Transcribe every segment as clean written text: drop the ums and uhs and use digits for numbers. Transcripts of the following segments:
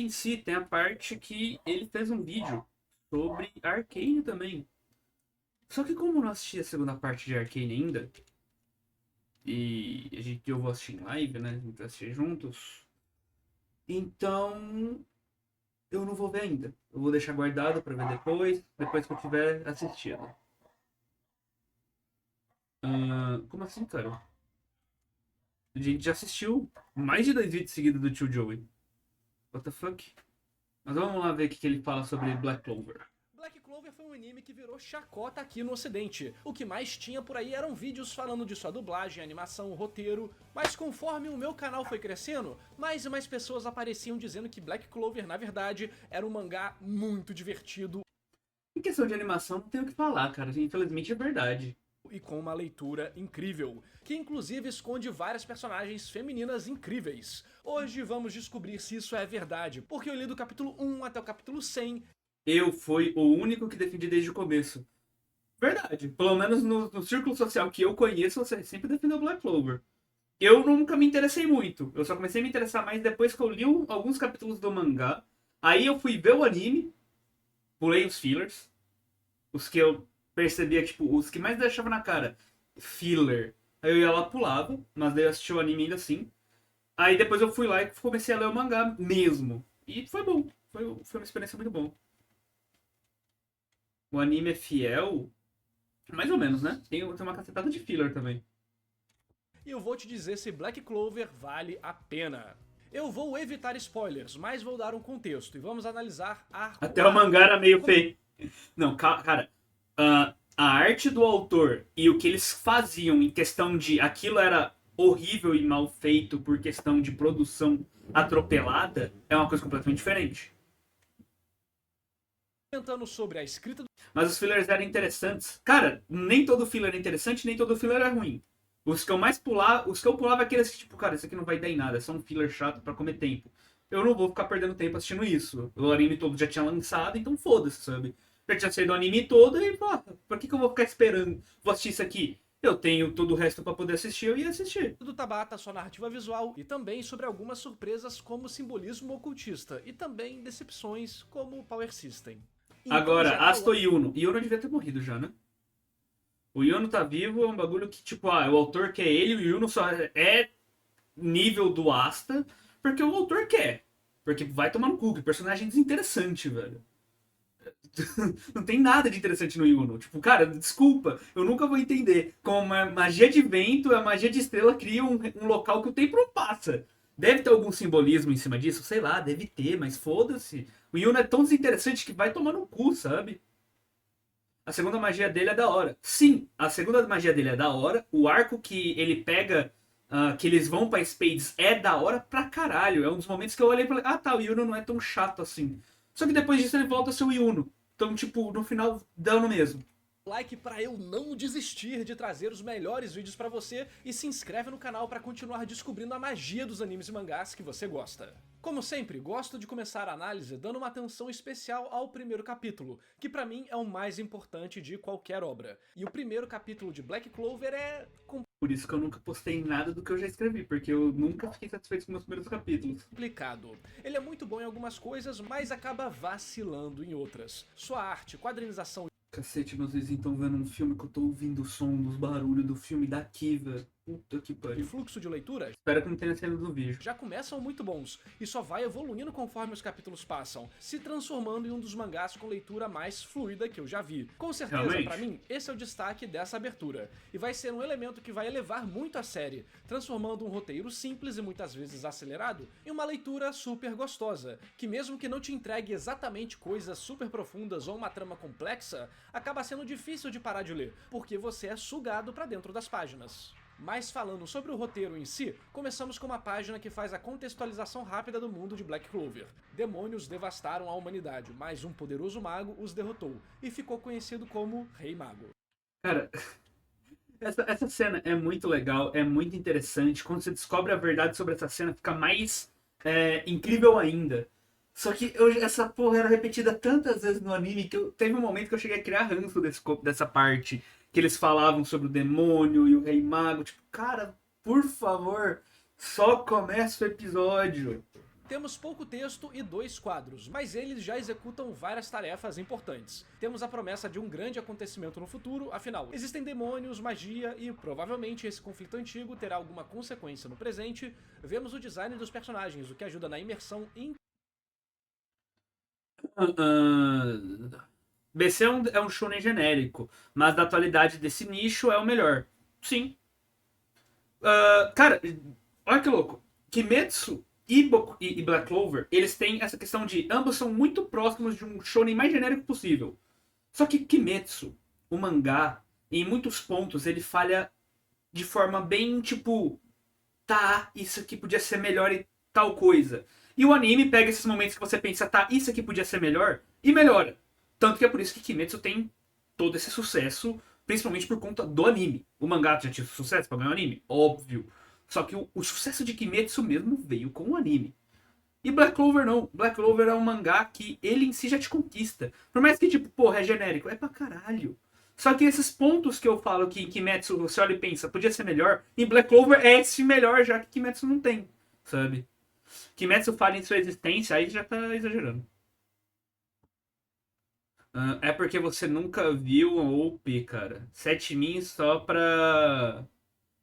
Em si, tem a parte que ele fez um vídeo sobre Arcane também. Só que como eu não assisti a segunda parte de Arcane ainda, e eu vou assistir em live, né? A gente vai assistir juntos. Então, eu não vou ver ainda. Eu vou deixar guardado pra ver depois que eu tiver assistido. Como assim, cara? A gente já assistiu mais de 2 vídeos seguidos do Tio Joey. What the fuck? Mas vamos lá ver o que ele fala sobre Black Clover. Black Clover foi um anime que virou chacota aqui no ocidente. O que mais tinha por aí eram vídeos falando de sua dublagem, animação, roteiro, mas conforme o meu canal foi crescendo, mais e mais pessoas apareciam dizendo que Black Clover, na verdade, era um mangá muito divertido Em questão de animação, não tenho o que falar, cara. Infelizmente é verdade. e com uma leitura incrível, que inclusive esconde várias personagens femininas incríveis. Hoje vamos descobrir se isso é verdade, porque eu li do capítulo 1 até o capítulo 100. Eu fui o único que defendi desde o começo. Verdade. Pelo menos no círculo social que eu conheço, você sempre defendeu Black Clover. Eu nunca me interessei muito. Eu só comecei a me interessar mais depois que eu li alguns capítulos do mangá. Aí eu fui ver o anime, pulei os fillers, os que eu percebia, tipo, os que mais deixavam na cara. Filler. Aí eu ia lá, pulava, mas daí eu assisti o anime ainda assim. Aí depois eu fui lá e comecei a ler o mangá mesmo. E foi bom. Foi uma experiência muito boa. O anime é fiel, mais ou menos, né? Tem uma cacetada de filler também. E eu vou te dizer se Black Clover vale a pena. Eu vou evitar spoilers, mas vou dar um contexto e vamos analisar arco Até a o mangá arco. era meio feio. Não, cara, a arte do autor e o que eles faziam em questão de aquilo era horrível e mal feito por questão de produção atropelada é uma coisa completamente diferente. Comentando sobre a escrita Mas os fillers eram interessantes. Cara, nem todo filler é interessante, nem todo filler é ruim. Os que eu pulava é aqueles que, tipo, cara, isso aqui não vai dar em nada, é só um filler chato pra comer tempo. Eu não vou ficar perdendo tempo assistindo isso. O anime todo já tinha lançado, então foda-se, sabe? Já tinha saído o anime todo e, pô, pra que eu vou ficar esperando? Vou assistir isso aqui. Eu tenho todo o resto pra poder assistir, eu ia assistir. do Tabata, sua narrativa visual, e também sobre algumas surpresas como simbolismo ocultista, e também decepções como o Power System. Então Agora, já Asto coloca. e Yuno. Yuno devia ter morrido já, né? O Yuno tá vivo, é um bagulho que, tipo, o autor quer ele, o Yuno só é nível do Asta, porque o autor quer. Porque vai tomar no cu, que personagem desinteressante, velho. Não tem nada de interessante no Yuno. Tipo, cara, desculpa, eu nunca vou entender como a magia de vento e a magia de estrela criam um local que o tempo não passa. Deve ter algum simbolismo em cima disso? Sei lá, deve ter, mas foda-se. O Yuno é tão desinteressante que vai tomar no cu, sabe? A segunda magia dele é da hora. Sim, a segunda magia dele é da hora. O arco que ele pega, que eles vão pra Spades, é da hora pra caralho. É um dos momentos que eu olhei e falei, ah tá, o Yuno não é tão chato assim. Só que depois disso ele volta a ser o Yuno. Então, tipo, no final, dá no mesmo. Like para eu não desistir de trazer os melhores vídeos para você e se inscreve no canal para continuar descobrindo a magia dos animes e mangás que você gosta. Como sempre, gosto de começar a análise dando uma atenção especial ao primeiro capítulo, que para mim é o mais importante de qualquer obra. E o primeiro capítulo de Black Clover é Por isso que eu nunca postei nada do que eu já escrevi, porque eu nunca fiquei satisfeito com meus primeiros capítulos. complicado. Ele é muito bom em algumas coisas, mas acaba vacilando em outras. Sua arte, quadrinização Cacete, meus vizinhos estão vendo um filme que eu tô ouvindo o som dos barulhos do filme daqui, velho. Puta que e pariu. fluxo de leitura Espero que não tenha cena do vídeo. já começam muito bons, e só vai evoluindo conforme os capítulos passam, se transformando em um dos mangás com leitura mais fluida que eu já vi. Com certeza, Realmente? pra mim, esse é o destaque dessa abertura, e vai ser um elemento que vai elevar muito a série, transformando um roteiro simples e muitas vezes acelerado em uma leitura super gostosa, que mesmo que não te entregue exatamente coisas super profundas ou uma trama complexa, acaba sendo difícil de parar de ler, porque você é sugado pra dentro das páginas. Mas falando sobre o roteiro em si, começamos com uma página que faz a contextualização rápida do mundo de Black Clover. Demônios devastaram a humanidade, mas um poderoso mago os derrotou, e ficou conhecido como Rei Mago. Cara, essa cena é muito legal, é muito interessante. Quando você descobre a verdade sobre essa cena, fica mais incrível ainda. Só que essa porra era repetida tantas vezes no anime que teve um momento que eu cheguei a criar ranço dessa parte. Que eles falavam sobre o demônio e o rei mago. Tipo, cara, por favor, só começa o episódio. Temos pouco texto e 2 quadros, mas eles já executam várias tarefas importantes. Temos a promessa de um grande acontecimento no futuro, afinal, existem demônios, magia e provavelmente esse conflito antigo terá alguma consequência no presente. Vemos o design dos personagens, o que ajuda na imersão BC é um shonen genérico, mas da atualidade desse nicho é o melhor. Sim. Cara, olha que louco. Kimetsu e Black Clover, eles têm essa questão de ambos são muito próximos de um shonen mais genérico possível. Só que Kimetsu, o mangá, em muitos pontos, ele falha de forma bem tipo, tá, isso aqui podia ser melhor e tal coisa. E o anime pega esses momentos que você pensa, tá, isso aqui podia ser melhor, e melhora. Tanto que é por isso que Kimetsu tem todo esse sucesso, principalmente por conta do anime. O mangá já tinha sucesso pra ganhar o anime? Óbvio. Só que o sucesso de Kimetsu mesmo veio com o anime. E Black Clover não. Black Clover é um mangá que ele em si já te conquista. Por mais que, tipo, porra, é genérico. É pra caralho. Só que esses pontos que eu falo que em Kimetsu você olha e pensa, podia ser melhor, em Black Clover é esse melhor, já que Kimetsu não tem, sabe? Kimetsu falha em sua existência, aí já tá exagerando. É porque você nunca viu o OP, cara. 7 min só pra...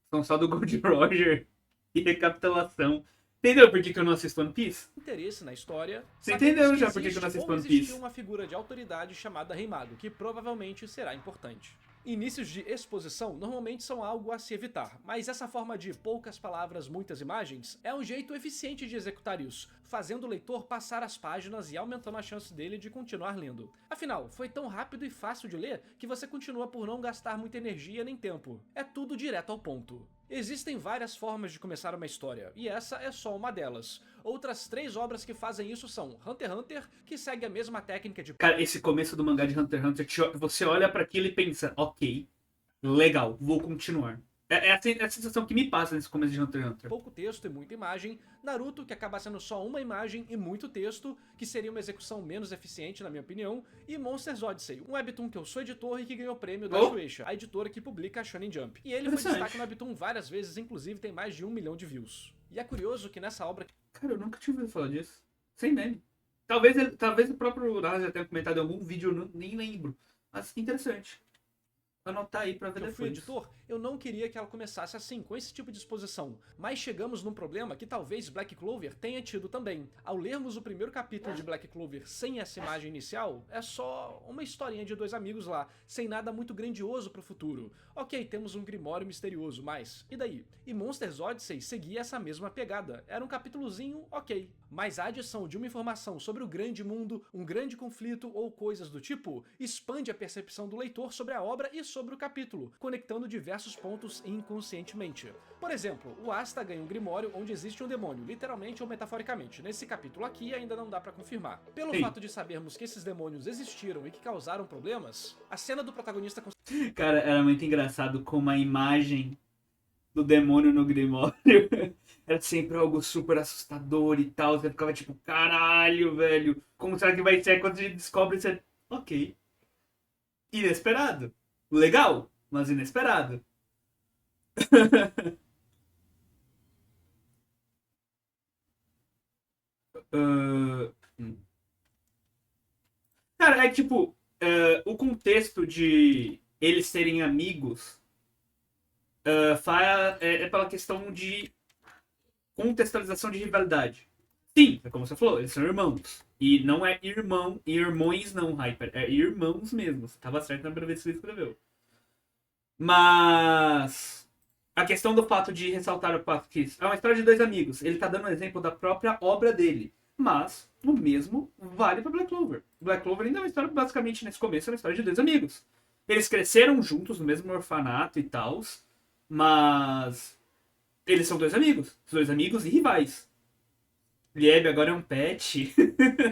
São só do Gold Roger e recapitulação. Entendeu por que eu não assisto One Piece? interesse na história. Você entendeu sabemos já por que eu não assisto One Piece? Existe uma figura de autoridade chamada Rei Mago, que provavelmente será importante. Inícios de exposição normalmente são algo a se evitar, mas essa forma de poucas palavras, muitas imagens é um jeito eficiente de executar isso, fazendo o leitor passar as páginas e aumentando a chance dele de continuar lendo. Afinal, foi tão rápido e fácil de ler que você continua por não gastar muita energia nem tempo. É tudo direto ao ponto. Existem várias formas de começar uma história, e essa é só uma delas. Outras 3 obras que fazem isso são Hunter x Hunter, que segue a mesma técnica de... Cara, esse começo do mangá de Hunter x Hunter, você olha pra aquilo e pensa, ok, legal, vou continuar. É a sensação que me passa nesse começo de Hunter x Hunter. Pouco texto e muita imagem. Naruto, que acaba sendo só uma imagem e muito texto, que seria uma execução menos eficiente, na minha opinião. E Monsters Odyssey, um webtoon que eu sou editor e que ganhou prêmio da Shueisha, a editora que publica a Shonen Jump. E ele foi destaque no webtoon várias vezes, inclusive tem mais de 1 milhão de views. E é curioso que nessa obra... Cara, eu nunca tinha ouvido falar disso. Sem meme. Talvez o próprio Lars já tenha comentado em algum vídeo, eu nem lembro. Mas interessante. Anotar aí pra ver depois. Eu fui editor, eu não queria que ela começasse assim, com esse tipo de exposição. Mas chegamos num problema que talvez Black Clover tenha tido também. Ao lermos o primeiro capítulo de Black Clover sem essa imagem inicial, é só uma historinha de 2 amigos lá, sem nada muito grandioso pro futuro. Ok, temos um grimório misterioso, mas e daí? E Monsters Odyssey seguia essa mesma pegada. Era um capítulozinho, ok. Mas a adição de uma informação sobre o grande mundo, um grande conflito ou coisas do tipo, expande a percepção do leitor sobre a obra e sobre o capítulo, conectando diversos pontos inconscientemente. Por exemplo, o Asta ganha um grimório onde existe um demônio, literalmente ou metaforicamente. Nesse capítulo aqui ainda não dá pra confirmar. Pelo fato de sabermos que esses demônios existiram e que causaram problemas, a cena do protagonista... Cara, era muito engraçado como a imagem do demônio no grimório era sempre algo super assustador e tal. Você ficava tipo, caralho, velho, como será que vai ser? Quando a gente descobre, você... Ok. Inesperado. Legal, mas inesperado. Uh, Cara, é tipo, o contexto de eles serem amigos é pela questão de contextualização de rivalidade. Sim, é como você falou, eles são irmãos. E não é irmão e irmãos não, Hyper. É irmãos mesmo. Você tava certo na primeira vez que você escreveu. Mas a questão do fato de ressaltar o fato que é uma história de 2 amigos. Ele tá dando um exemplo da própria obra dele. Mas o mesmo vale para Black Clover. Black Clover ainda é uma história, basicamente, nesse começo, é uma história de 2 amigos. Eles cresceram juntos no mesmo orfanato e tal, mas eles são 2 amigos. 2 amigos e rivais. Lieb agora é um pet.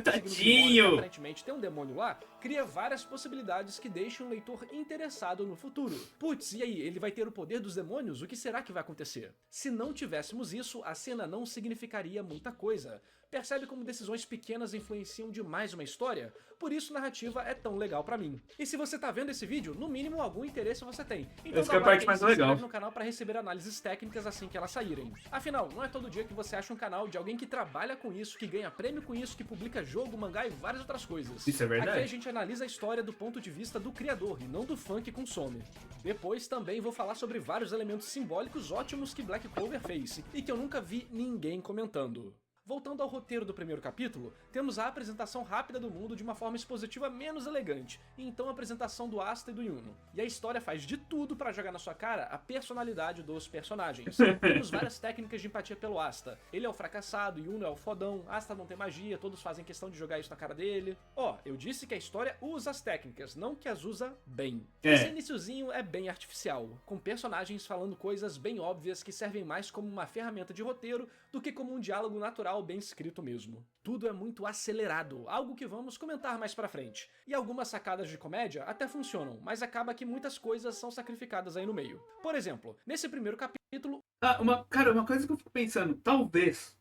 Tadinho! Aparentemente tem um demônio lá cria várias possibilidades que deixam o leitor interessado no futuro. Putz, e aí, ele vai ter o poder dos demônios? O que será que vai acontecer? Se não tivéssemos isso, a cena não significaria muita coisa. Percebe como decisões pequenas influenciam demais uma história? Por isso narrativa é tão legal pra mim. E se você tá vendo esse vídeo, no mínimo algum interesse você tem. Então essa é a parte mais e se inscreve legal no canal pra receber análises técnicas assim que elas saírem. Afinal, não é todo dia que você acha um canal de alguém que trabalha com isso, que ganha prêmio com isso, que publica jogo, mangá e várias outras coisas. Isso é verdade. Aqui a gente analisa a história do ponto de vista do criador e não do fã que consome. Depois também vou falar sobre vários elementos simbólicos ótimos que Black Clover fez e que eu nunca vi ninguém comentando. Voltando ao roteiro do primeiro capítulo, temos a apresentação rápida do mundo de uma forma expositiva menos elegante, e então a apresentação do Asta e do Yuno. E a história faz de tudo pra jogar na sua cara a personalidade dos personagens. Temos várias técnicas de empatia pelo Asta. Ele é o fracassado, Yuno é o fodão, Asta não tem magia, todos fazem questão de jogar isso na cara dele. Ó, eu disse que a história usa as técnicas, não que as usa bem. Esse iniciozinho é bem artificial, com personagens falando coisas bem óbvias que servem mais como uma ferramenta de roteiro do que como um diálogo natural bem escrito mesmo. Tudo é muito acelerado, algo que vamos comentar mais pra frente. E algumas sacadas de comédia até funcionam, mas acaba que muitas coisas são sacrificadas aí no meio. Por exemplo, nesse primeiro capítulo... uma coisa que eu fico pensando, talvez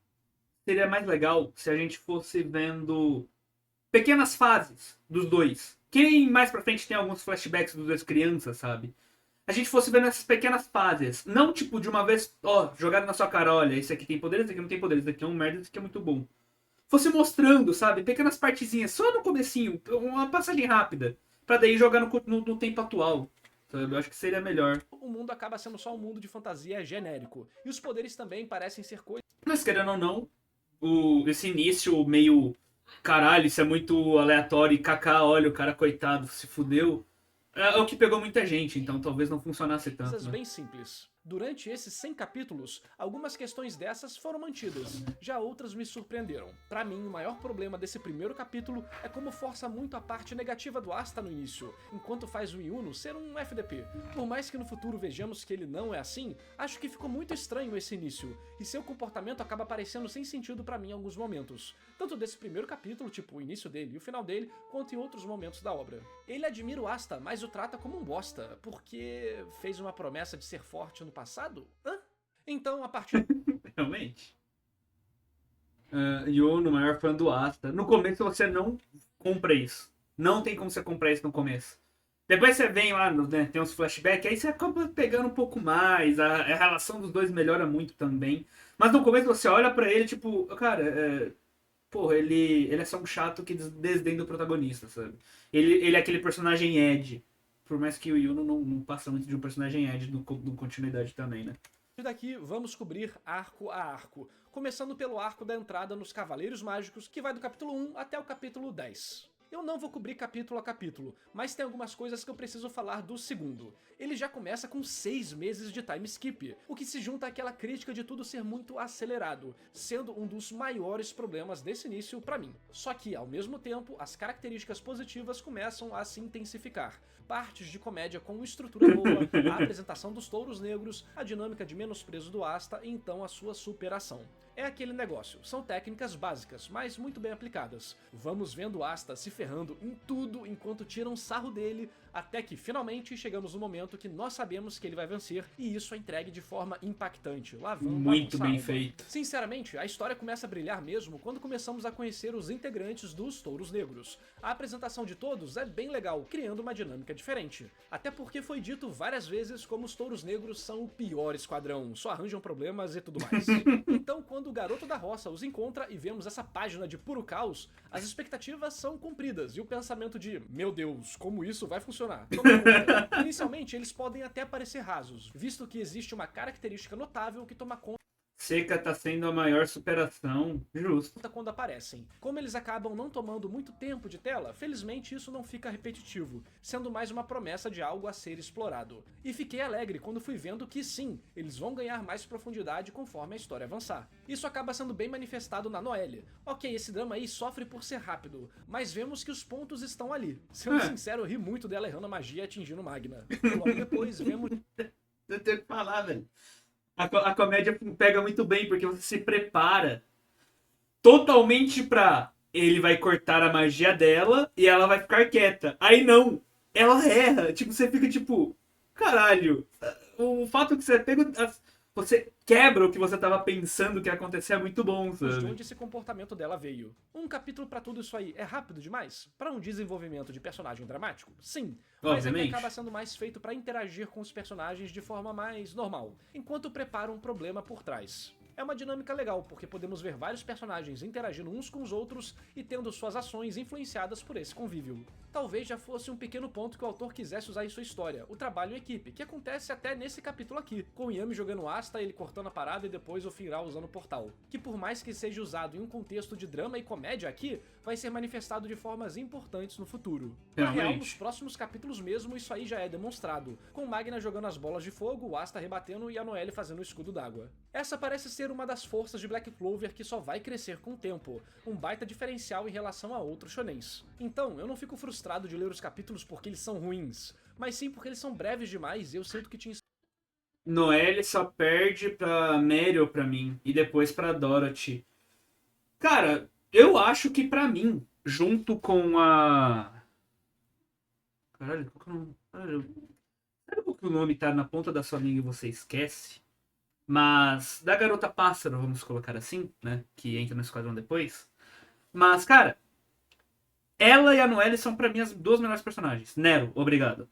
seria mais legal se a gente fosse vendo pequenas fases dos dois. Quem mais pra frente tem alguns flashbacks dos dois crianças, sabe? A gente fosse vendo essas pequenas fases. Não, tipo, de uma vez, jogado na sua cara, olha, esse aqui tem poderes, esse aqui não tem poderes, esse aqui é um merda, esse aqui é muito bom. Fosse mostrando, sabe, pequenas partezinhas, só no comecinho, uma passagem rápida, pra daí jogar no tempo atual. Eu acho que seria melhor. O mundo acaba sendo só um mundo de fantasia genérico. E os poderes também parecem ser coisas... Mas querendo ou não, esse início meio, caralho, isso é muito aleatório, e olha, o cara coitado, se fudeu. É o que pegou muita gente, então talvez não funcionasse tanto. Coisas né? bem simples. Durante esses 100 capítulos, algumas questões dessas foram mantidas, já outras me surpreenderam. Pra mim, o maior problema desse primeiro capítulo é como força muito a parte negativa do Asta no início, enquanto faz o Yuno ser um FDP. Por mais que no futuro vejamos que ele não é assim, acho que ficou muito estranho esse início, e seu comportamento acaba parecendo sem sentido pra mim em alguns momentos. Tanto desse primeiro capítulo, tipo o início dele e o final dele, quanto em outros momentos da obra. Ele admira o Asta, mas o trata como um bosta, porque fez uma promessa de ser forte no passado? Hã? Então, a partir... Realmente. Yuno, o maior fã do Asta. No começo você não compra isso. Não tem como você comprar isso no começo. Depois você vem lá, né, tem uns flashbacks, aí você acaba pegando um pouco mais, a relação dos dois melhora muito também. Mas no começo você olha pra ele, tipo, cara, porra, ele é só um chato que desdenha do protagonista, sabe? Ele é aquele personagem Ed. Por mais que o Yuno não passa muito de um personagem Ed no continuidade também, né? daqui, vamos cobrir arco a arco, começando pelo arco da entrada nos Cavaleiros Mágicos, que vai do capítulo 1 até o capítulo 10. Eu não vou cobrir capítulo a capítulo, mas tem algumas coisas que eu preciso falar do segundo. Ele já começa com 6 meses de time skip, o que se junta àquela crítica de tudo ser muito acelerado, sendo um dos maiores problemas desse início pra mim. Só que, ao mesmo tempo, as características positivas começam a se intensificar. Partes de comédia com estrutura boa, a apresentação dos touros negros, a dinâmica de menosprezo do Asta e então a sua superação. É aquele negócio, são técnicas básicas, mas muito bem aplicadas. Vamos vendo o Asta se ferrando em tudo enquanto tiram sarro dele, até que finalmente chegamos no momento que nós sabemos que ele vai vencer, e isso é entregue de forma impactante, lavando muito bem feito. Sinceramente, a história começa a brilhar mesmo quando começamos a conhecer os integrantes dos Touros Negros. A apresentação de todos é bem legal, criando uma dinâmica diferente. Até porque foi dito várias vezes como os Touros Negros são o pior esquadrão, só arranjam problemas e tudo mais. Então, quando o Garoto da Roça os encontra e vemos essa página de puro caos, as expectativas são cumpridas e o pensamento de meu Deus, como isso vai funcionar? Toma conta. Inicialmente, eles podem até parecer rasos, visto que existe uma característica notável que toma conta Seca tá sendo a maior superação, justo. quando aparecem. Como eles acabam não tomando muito tempo de tela, felizmente isso não fica repetitivo, sendo mais uma promessa de algo a ser explorado. E fiquei alegre quando fui vendo que sim, eles vão ganhar mais profundidade conforme a história avançar. Isso acaba sendo bem manifestado na Noelle. Ok, esse drama aí sofre por ser rápido, mas vemos que os pontos estão ali. Sendo sincero, eu ri muito dela errando a magia e atingindo Magna. Logo depois vemos... Eu tenho que falar, velho. A comédia pega muito bem, porque você se prepara totalmente pra ele vai cortar a magia dela e ela vai ficar quieta. Aí não, ela erra. Tipo, você fica tipo, caralho. O fato que você pega. Você quebra o que você tava pensando que ia acontecer é muito bom, De sabe? onde esse comportamento dela veio. Um capítulo pra tudo isso aí é rápido demais? Pra um desenvolvimento de personagem dramático? Sim, mas aqui Obviamente. acaba sendo mais feito pra interagir com os personagens de forma mais normal, enquanto prepara um problema por trás. É uma dinâmica legal, porque podemos ver vários personagens interagindo uns com os outros e tendo suas ações influenciadas por esse convívio. Talvez já fosse um pequeno ponto que o autor quisesse usar em sua história, o trabalho em equipe, que acontece até nesse capítulo aqui, com o Yami jogando Asta, ele cortando a parada e depois o Finral usando o portal. Que por mais que seja usado em um contexto de drama e comédia aqui, vai ser manifestado de formas importantes no futuro. Na real, Realmente. nos próximos capítulos mesmo, isso aí já é demonstrado, com Magna jogando as bolas de fogo, o Asta rebatendo e a Noelle fazendo o escudo d'água. Essa parece ser uma das forças de Black Clover que só vai crescer com o tempo, um baita diferencial em relação a outros shonens. Então, eu não fico frustrado de ler os capítulos porque eles são ruins, mas sim porque eles são breves demais e eu sinto que tinha Noelle só perde pra Meryl pra mim e depois pra Dorothy. Cara, eu acho que pra mim, junto com a. Caralho, qual que é o nome? Caralho, sabe por que o nome tá na ponta da sua língua e você esquece? Mas da Garota Pássaro, vamos colocar assim, né? Que entra no esquadrão depois. Mas, cara, ela e a Noelle são pra mim as duas melhores personagens. Nero, obrigado.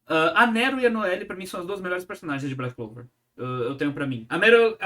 A Nero e a Noelle pra mim são as duas melhores personagens de Black Clover. Eu tenho pra mim. A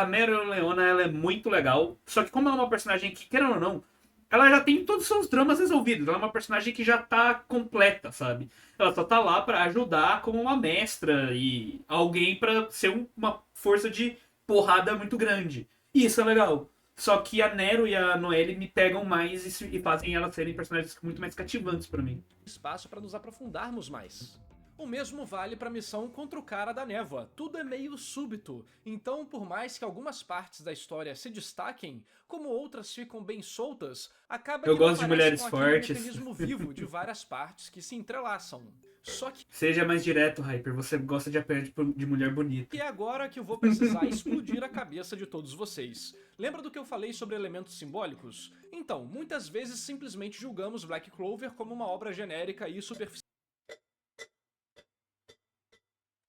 Meryl Leona, ela é muito legal. Só que como ela é uma personagem que, querendo ou não, ela já tem todos os seus dramas resolvidos. Ela é uma personagem que já tá completa, sabe? Ela só tá lá pra ajudar como uma mestra e alguém pra ser uma força de porrada muito grande. E isso é legal. Só que a Nero e a Noelle me pegam mais e fazem elas serem personagens muito mais cativantes pra mim. espaço para nos aprofundarmos mais. O mesmo vale para a missão contra o cara da névoa, tudo é meio súbito, então por mais que algumas partes da história se destaquem, como outras ficam bem soltas, acaba Eu que não gosto de parece mulheres com aquele fortes. mecanismo vivo de várias partes que se entrelaçam. Só que Seja mais direto, Hyper. Você gosta de apanhar de mulher bonita. é agora que eu vou precisar explodir a cabeça de todos vocês. Lembra do que eu falei sobre elementos simbólicos? Então, muitas vezes simplesmente julgamos Black Clover como uma obra genérica e superficial.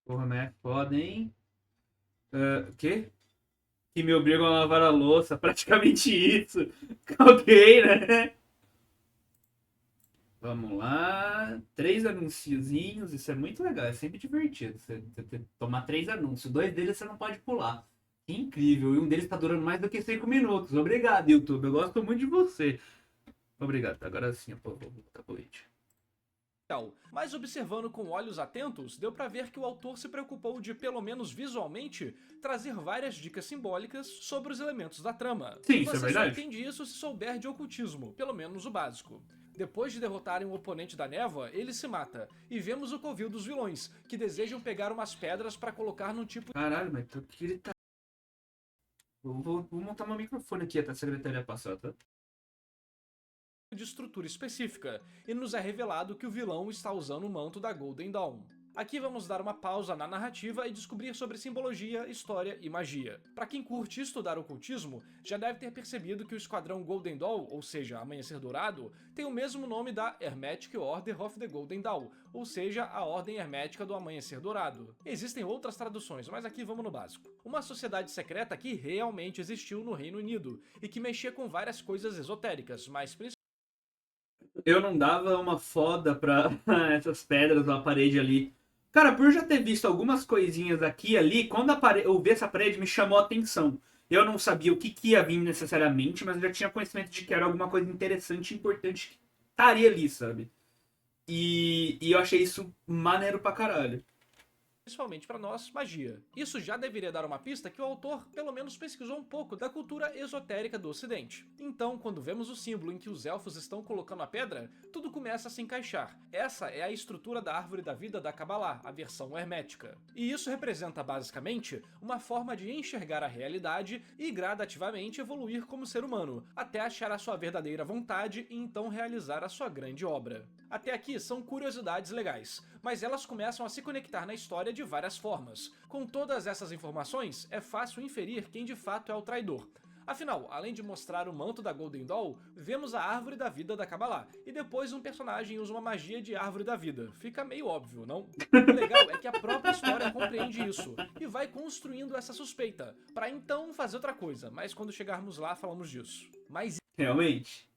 Porra, mas é foda, hein? O quê? Que me obrigam a lavar a louça. Praticamente isso. Ok, né? Vamos lá. 3 anunciozinhos. Isso é muito legal. É sempre divertido. Você tomar 3 anúncios. 2 deles você não pode pular. Que incrível. E um deles tá durando mais do que 5 minutos. Obrigado, YouTube. Eu gosto muito de você. Obrigado. Agora sim, eu vou botar o vídeo. Mas observando com olhos atentos, deu pra ver que o autor se preocupou de, pelo menos visualmente, trazer várias dicas simbólicas sobre os elementos da trama. Sim, E isso é você só verdade. entende isso se souber de ocultismo, pelo menos o básico. Depois de derrotarem o oponente da névoa, ele se mata, e vemos o covil dos vilões, que desejam pegar umas pedras pra colocar num tipo Caralho, mas por que ele tá. Vou montar meu microfone aqui até a secretária passar, tá? de estrutura específica, e nos é revelado que o vilão está usando o manto da Golden Dawn. Aqui vamos dar uma pausa na narrativa e descobrir sobre simbologia, história e magia. Pra quem curte estudar ocultismo, já deve ter percebido que o esquadrão Golden Dawn, ou seja, Amanhecer Dourado, tem o mesmo nome da Hermetic Order of the Golden Dawn, ou seja, a Ordem Hermética do Amanhecer Dourado. Existem outras traduções, mas aqui vamos no básico. Uma sociedade secreta que realmente existiu no Reino Unido, e que mexia com várias coisas esotéricas, mas principalmente Eu não dava uma foda pra essas pedras na parede ali. Cara, por já ter visto algumas coisinhas aqui e ali, quando eu vi essa parede me chamou a atenção. Eu não sabia o que ia vir necessariamente, mas eu já tinha conhecimento de que era alguma coisa interessante e importante que estaria ali, sabe? E eu achei isso maneiro pra caralho. pra nós, magia. Isso já deveria dar uma pista que o autor pelo menos pesquisou um pouco da cultura esotérica do ocidente. Então, quando vemos o símbolo em que os elfos estão colocando a pedra, tudo começa a se encaixar. Essa é a estrutura da árvore da vida da Kabbalah, a versão hermética. E isso representa basicamente uma forma de enxergar a realidade e gradativamente evoluir como ser humano, até achar a sua verdadeira vontade e então realizar a sua grande obra. Até aqui são curiosidades legais, mas elas começam a se conectar na história de várias formas. Com todas essas informações, é fácil inferir quem de fato é o traidor. Afinal, além de mostrar o manto da Golden Dawn, vemos a árvore da vida da Kabbalah, e depois um personagem usa uma magia de árvore da vida. Fica meio óbvio, não? O legal é que a própria história compreende isso, e vai construindo essa suspeita, pra então fazer outra coisa, mas quando chegarmos lá falamos disso. Mas Realmente.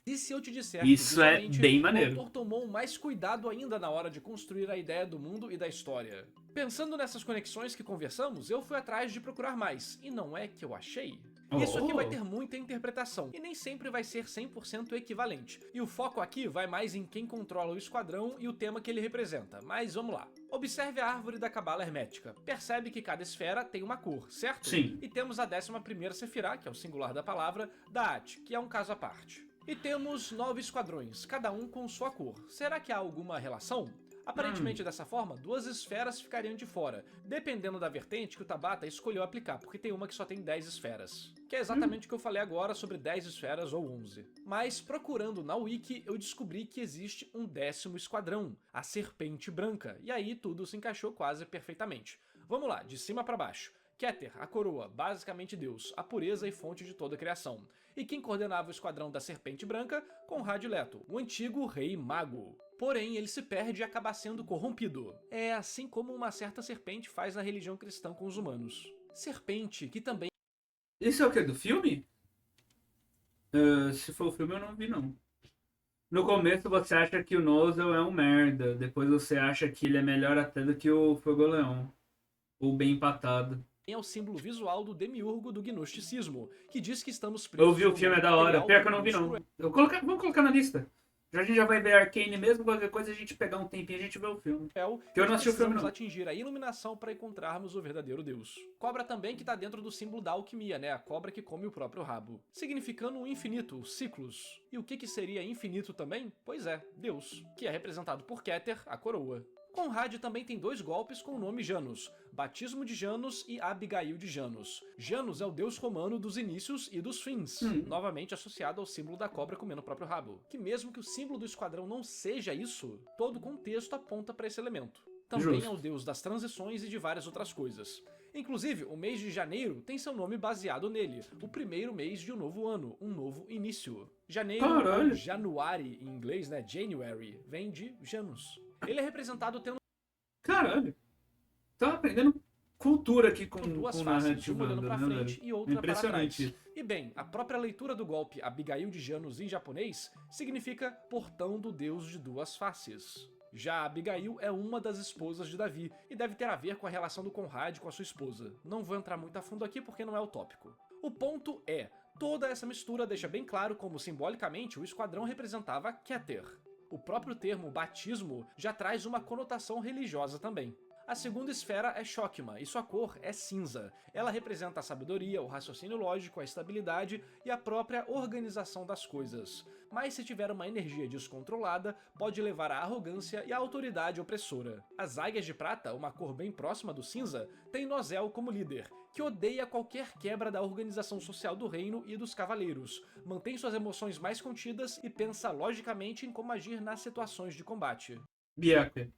e se eu te disser Isso que é visualmente, bem o maneiro. autor tomou mais cuidado ainda na hora de construir a ideia do mundo e da história? Pensando nessas conexões que conversamos, eu fui atrás de procurar mais, e não é que eu achei. Isso aqui vai ter muita interpretação, e nem sempre vai ser 100% equivalente. E o foco aqui vai mais em quem controla o esquadrão e o tema que ele representa, mas vamos lá. Observe a árvore da Cabala Hermética. Percebe que cada esfera tem uma cor, certo? Sim. E temos a 11ª Sefirá, que é o singular da palavra, Da'at, que é um caso à parte. E temos 9 esquadrões, cada um com sua cor. Será que há alguma relação? Aparentemente, dessa forma, 2 esferas ficariam de fora, dependendo da vertente que o Tabata escolheu aplicar, porque tem uma que só tem 10 esferas. Que é exatamente o que eu falei agora sobre 10 esferas ou 11. Mas, procurando na Wiki, eu descobri que existe um 10º esquadrão, a Serpente Branca, e aí tudo se encaixou quase perfeitamente. Vamos lá, de cima para baixo. Keter, a coroa, basicamente Deus, a pureza e fonte de toda a criação. E quem coordenava o esquadrão da Serpente Branca? Conrad Leto, o antigo rei mago. Porém, ele se perde e acaba sendo corrompido. É assim como uma certa serpente faz na religião cristã com os humanos. Serpente, que também... Isso é o que? Do filme? Se for o filme, eu não vi, não. No começo você acha que o Nozel é um merda. Depois você acha que ele é melhor até do que o Fogoleão. Ou bem empatado. é o símbolo visual do demiurgo do gnosticismo, que diz que estamos Eu presos... vi o filme, é da hora. Pior que eu não vi, não. Vamos colocar na lista. Já a gente já vai ver Arcane mesmo, qualquer coisa a gente pegar um tempinho e a gente vê o filme. Que eu não assisti o filme, não. Atingir a iluminação para encontrarmos o verdadeiro Deus. Cobra também que tá dentro do símbolo da alquimia, né? A cobra que come o próprio rabo. Significando o infinito, os ciclos. E o que seria infinito também? Pois é, Deus, que é representado por Keter, a coroa. Conrad também tem 2 golpes com o nome Janus, Batismo de Janus e Abigail de Janus. Janus é o deus romano dos inícios e dos fins, novamente associado ao símbolo da cobra comendo o próprio rabo. Que mesmo que o símbolo do esquadrão não seja isso, todo o contexto aponta para esse elemento. Também é o deus das transições e de várias outras coisas. Inclusive, o mês de janeiro tem seu nome baseado nele, o primeiro mês de um novo ano, um novo início. Janeiro, ou January em inglês, né? January, vem de Janus. Ele é representado tendo... Caralho! Tá aprendendo cultura aqui com duas com faces, uma olhando pra frente e outra para trás. Impressionante. E bem, a própria leitura do golpe Abigail de Janus em japonês significa portão do deus de 2 faces. Já Abigail é uma das esposas de Davi, e deve ter a ver com a relação do Conrad com a sua esposa. Não vou entrar muito a fundo aqui porque não é o tópico. O ponto é, toda essa mistura deixa bem claro como simbolicamente o esquadrão representava Keter. O próprio termo batismo já traz uma conotação religiosa também. A segunda esfera é Shokma, e sua cor é cinza. Ela representa a sabedoria, o raciocínio lógico, a estabilidade e a própria organização das coisas. Mas se tiver uma energia descontrolada, pode levar à arrogância e à autoridade opressora. As águias de prata, uma cor bem próxima do cinza, tem Nozel como líder, que odeia qualquer quebra da organização social do reino e dos cavaleiros, mantém suas emoções mais contidas e pensa logicamente em como agir nas situações de combate. Biaca.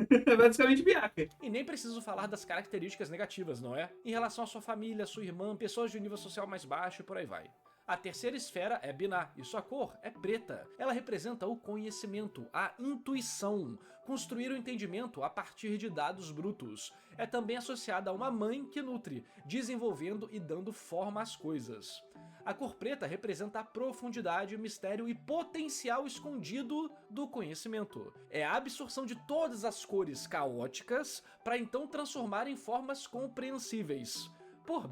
É basicamente Biaca. E nem preciso falar das características negativas, não é? Em relação à sua família, sua irmã, pessoas de um nível social mais baixo e por aí vai. A terceira esfera é Binah, e sua cor é preta. Ela representa o conhecimento, a intuição, construir o entendimento a partir de dados brutos. É também associada a uma mãe que nutre, desenvolvendo e dando forma às coisas. A cor preta representa a profundidade, mistério e potencial escondido do conhecimento. É a absorção de todas as cores caóticas para então transformar em formas compreensíveis.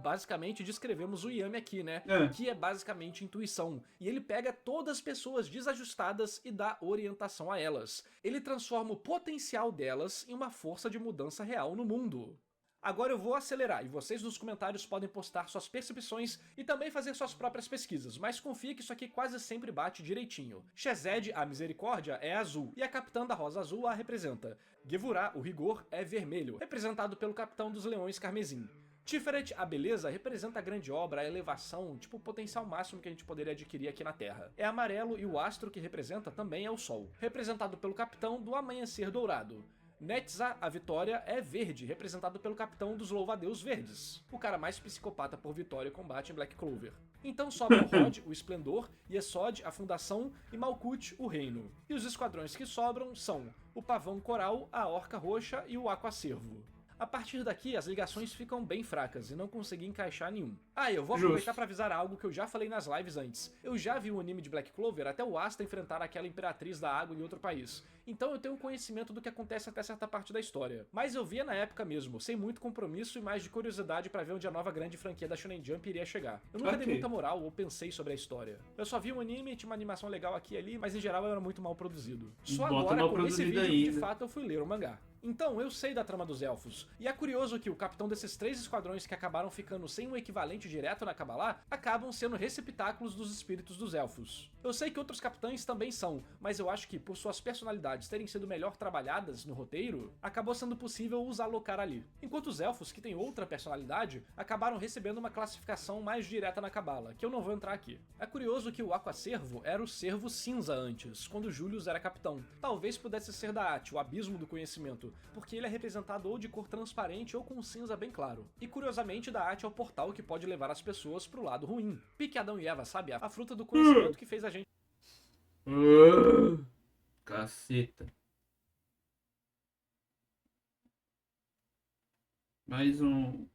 Basicamente descrevemos o Yami aqui, né? Que é basicamente intuição. E ele pega todas as pessoas desajustadas e dá orientação a elas. Ele transforma o potencial delas em uma força de mudança real no mundo. Agora eu vou acelerar, e vocês nos comentários podem postar suas percepções e também fazer suas próprias pesquisas, mas confia que isso aqui quase sempre bate direitinho. Shezed, a misericórdia, é azul, e a capitã da rosa azul a representa. Gevurah, o rigor, é vermelho, representado pelo capitão dos leões carmesim. Tiferet, a beleza, representa a grande obra, a elevação, tipo o potencial máximo que a gente poderia adquirir aqui na Terra. É amarelo e o astro que representa também é o Sol, representado pelo capitão do amanhecer dourado. Netza, a Vitória, é verde, representado pelo capitão dos Louva-a-Deus Verdes, o cara mais psicopata por vitória e combate em Black Clover. Então sobram Rod, o Esplendor, Yesod, a Fundação, e Malkuth, o Reino. E os esquadrões que sobram são o Pavão Coral, a Orca Roxa e o Aquacervo. A partir daqui, as ligações ficam bem fracas e não consegui encaixar nenhum. Ah, eu vou aproveitar pra avisar algo que eu já falei nas lives antes. Eu já vi o anime de Black Clover até o Asta enfrentar aquela Imperatriz da Água em outro país. Então eu tenho conhecimento do que acontece até certa parte da história. Mas eu via na época mesmo, sem muito compromisso e mais de curiosidade pra ver onde a nova grande franquia da Shonen Jump iria chegar. Eu nunca dei muita moral ou pensei sobre a história. Eu só vi um anime, tinha uma animação legal aqui e ali, mas em geral era muito mal produzido. Só agora, com esse vídeo, que de fato eu fui ler o mangá. Então, eu sei da trama dos elfos, e é curioso que o capitão desses 3 esquadrões que acabaram ficando sem um equivalente direto na Kabbalah, acabam sendo receptáculos dos espíritos dos elfos. Eu sei que outros capitães também são, mas eu acho que por suas personalidades terem sido melhor trabalhadas no roteiro, acabou sendo possível os alocar ali. Enquanto os elfos, que têm outra personalidade, acabaram recebendo uma classificação mais direta na Kabbalah, que eu não vou entrar aqui. É curioso que o Aquacervo era o Cervo Cinza antes, quando Julius era capitão. Talvez pudesse ser da Ati, o Abismo do Conhecimento, porque ele é representado ou de cor transparente ou com um cinza bem claro. E curiosamente, da Ati é o portal que pode levar as pessoas pro lado ruim. Pique Adão e Eva, sabe? A fruta do conhecimento que fez a gente... Caceta. Mais um...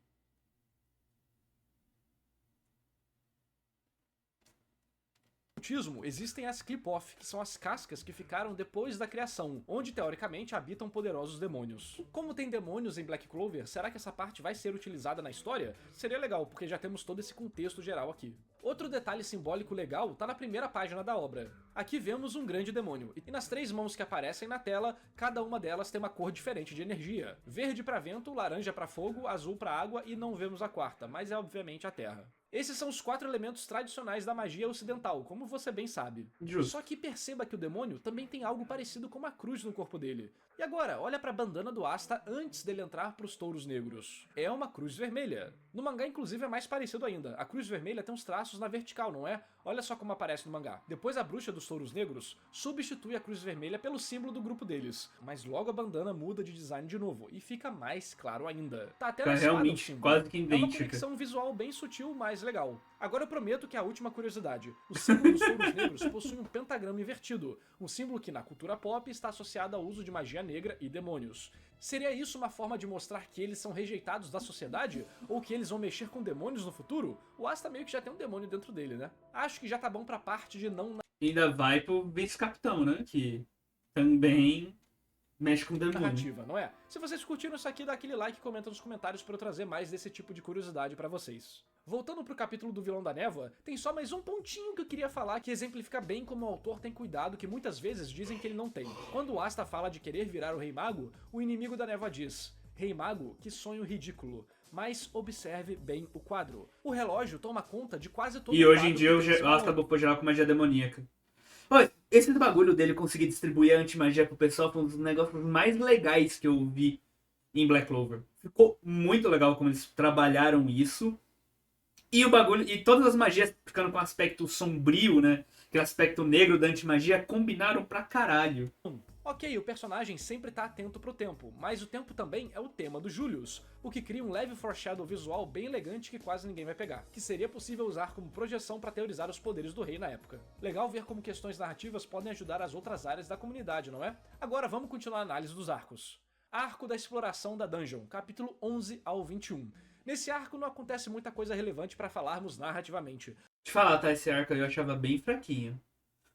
Existem as Clip-Off, que são as cascas que ficaram depois da criação, onde teoricamente habitam poderosos demônios. Como tem demônios em Black Clover, será que essa parte vai ser utilizada na história? Seria legal, porque já temos todo esse contexto geral aqui. Outro detalhe simbólico legal tá na primeira página da obra. Aqui vemos um grande demônio, e nas 3 mãos que aparecem na tela, cada uma delas tem uma cor diferente de energia. Verde para vento, laranja para fogo, azul para água e não vemos a quarta, mas é obviamente a terra. Esses são os 4 elementos tradicionais da magia ocidental, como você bem sabe. Justo. Só que perceba que o demônio também tem algo parecido com uma cruz no corpo dele. E agora, olha pra bandana do Asta antes dele entrar pros touros negros. É uma cruz vermelha. No mangá, inclusive, é mais parecido ainda. A cruz vermelha tem uns traços na vertical, não é? Olha só como aparece no mangá. Depois a bruxa dos touros negros substitui a cruz vermelha pelo símbolo do grupo deles. Mas logo a bandana muda de design de novo e fica mais claro ainda. Tá até na realmente quase que É uma idêntica. conexão visual bem sutil, mas legal. Agora eu prometo que é a última curiosidade. O símbolo dos touros negros possui um pentagrama invertido, um símbolo que na cultura pop está associado ao uso de magia negra e demônios. Seria isso uma forma de mostrar que eles são rejeitados da sociedade? Ou que eles vão mexer com demônios no futuro? O Asta meio que já tem um demônio dentro dele, né? Acho que já tá bom pra parte de não... Ainda vai pro vice-capitão, né? Que também mexe com demônio. narrativa, não é? Se vocês curtiram isso aqui, dá aquele like e comenta nos comentários pra eu trazer mais desse tipo de curiosidade pra vocês. Voltando pro capítulo do vilão da névoa, tem só mais um pontinho que eu queria falar que exemplifica bem como o autor tem cuidado que muitas vezes dizem que ele não tem. Quando o Asta fala de querer virar o Rei Mago, o inimigo da névoa diz: Rei Mago, que sonho ridículo. Mas observe bem o quadro. O relógio toma conta de quase todo E o hoje em quadro dia que o tem esse Asta foi geral com magia demoníaca. Olha, esse bagulho dele conseguir distribuir a antimagia pro pessoal foi um dos negócios mais legais que eu vi em Black Clover. Ficou muito legal como eles trabalharam isso. E o bagulho, e todas as magias ficando com aspecto sombrio, né? Aquele aspecto negro da antimagia combinaram pra caralho. Ok, o personagem sempre tá atento pro tempo, mas o tempo também é o tema do Julius, o que cria um leve foreshadow visual bem elegante que quase ninguém vai pegar, que seria possível usar como projeção pra teorizar os poderes do rei na época. Legal ver como questões narrativas podem ajudar as outras áreas da comunidade, não é? Agora vamos continuar a análise dos arcos. Arco da exploração da dungeon, capítulo 11 ao 21. Nesse arco não acontece muita coisa relevante pra falarmos narrativamente. Te falar, tá? Esse arco eu achava bem fraquinho.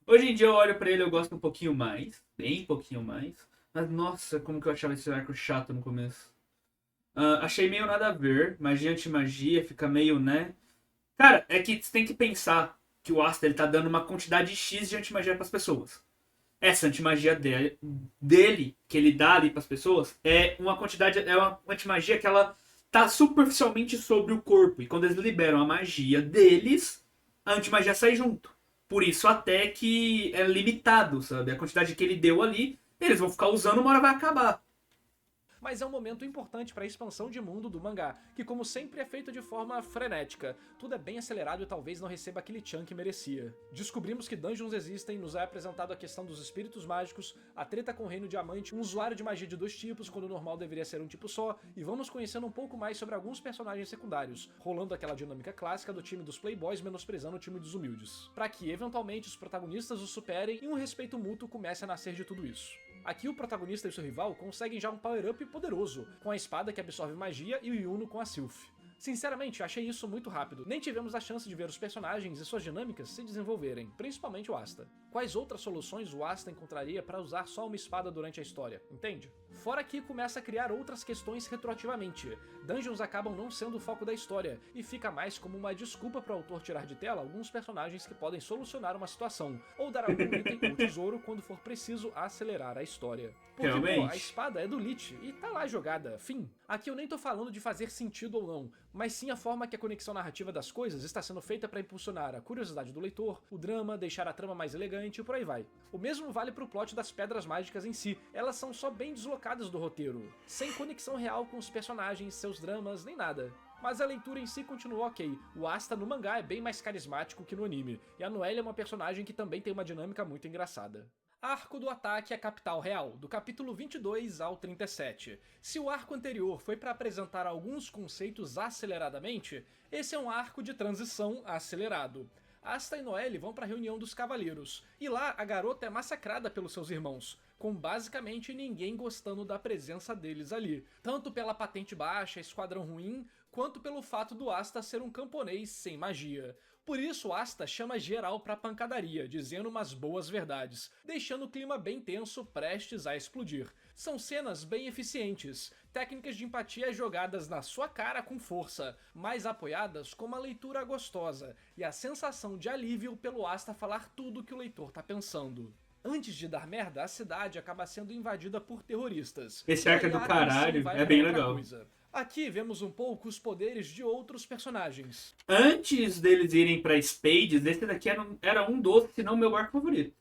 Hoje em dia eu olho pra ele e eu gosto um pouquinho mais. Bem pouquinho mais. Mas nossa, como que eu achava esse arco chato no começo. Achei meio nada a ver. Magia anti-magia fica meio, né? Cara, é que você tem que pensar que o Asta ele tá dando uma quantidade X de antimagia pras pessoas. Essa antimagia dele, que ele dá ali pras pessoas, é uma quantidade, é uma antimagia que ela tá superficialmente sobre o corpo. E quando eles liberam a magia deles, a antimagia sai junto. Por isso até que é limitado, sabe? A quantidade que ele deu ali, eles vão ficar usando, uma hora vai acabar. mas é um momento importante para a expansão de mundo do mangá, que como sempre é feito de forma frenética, tudo é bem acelerado e talvez não receba aquele tchan que merecia. Descobrimos que dungeons existem, nos é apresentado a questão dos espíritos mágicos, a treta com o Reino Diamante, um usuário de magia de 2 tipos quando o normal deveria ser um tipo só, e vamos conhecendo um pouco mais sobre alguns personagens secundários, rolando aquela dinâmica clássica do time dos playboys menosprezando o time dos humildes, para que eventualmente os protagonistas os superem e um respeito mútuo comece a nascer de tudo isso. Aqui o protagonista e seu rival conseguem já um power-up poderoso, com a espada que absorve magia e o Yuno com a Sylph. Sinceramente, achei isso muito rápido. Nem tivemos a chance de ver os personagens e suas dinâmicas se desenvolverem, principalmente o Asta. Quais outras soluções o Asta encontraria para usar só uma espada durante a história, entende? Fora que começa a criar outras questões retroativamente. Dungeons acabam não sendo o foco da história, e fica mais como uma desculpa para o autor tirar de tela alguns personagens que podem solucionar uma situação, ou dar algum item ou tesouro quando for preciso acelerar a história. Porque, pô, a espada é do Lich e tá lá jogada, fim. Aqui eu nem tô falando de fazer sentido ou não, mas sim a forma que a conexão narrativa das coisas está sendo feita para impulsionar a curiosidade do leitor, o drama, deixar a trama mais elegante e por aí vai. O mesmo vale pro plot das pedras mágicas em si, elas são só bem deslocadas do roteiro, sem conexão real com os personagens, seus dramas, nem nada. Mas a leitura em si continua ok. O Asta no mangá é bem mais carismático que no anime, e a Noelle é uma personagem que também tem uma dinâmica muito engraçada. Arco do Ataque à Capital Real, do capítulo 22 ao 37. Se o arco anterior foi para apresentar alguns conceitos aceleradamente, esse é um arco de transição acelerado. Asta e Noelle vão para a reunião dos cavaleiros, e lá a garota é massacrada pelos seus irmãos, com basicamente ninguém gostando da presença deles ali, tanto pela patente baixa, esquadrão ruim, quanto pelo fato do Asta ser um camponês sem magia. Por isso Asta chama geral pra pancadaria, dizendo umas boas verdades, deixando o clima bem tenso, prestes a explodir. São cenas bem eficientes, técnicas de empatia jogadas na sua cara com força, mas apoiadas com uma leitura gostosa, e a sensação de alívio pelo Asta falar tudo que o leitor tá pensando. Antes de dar merda, a cidade acaba sendo invadida por terroristas. Esse arco é do caralho, é bem legal. Aqui vemos um pouco os poderes de outros personagens. Antes deles irem pra Spades, esse daqui era um dos, se não meu arco favorito.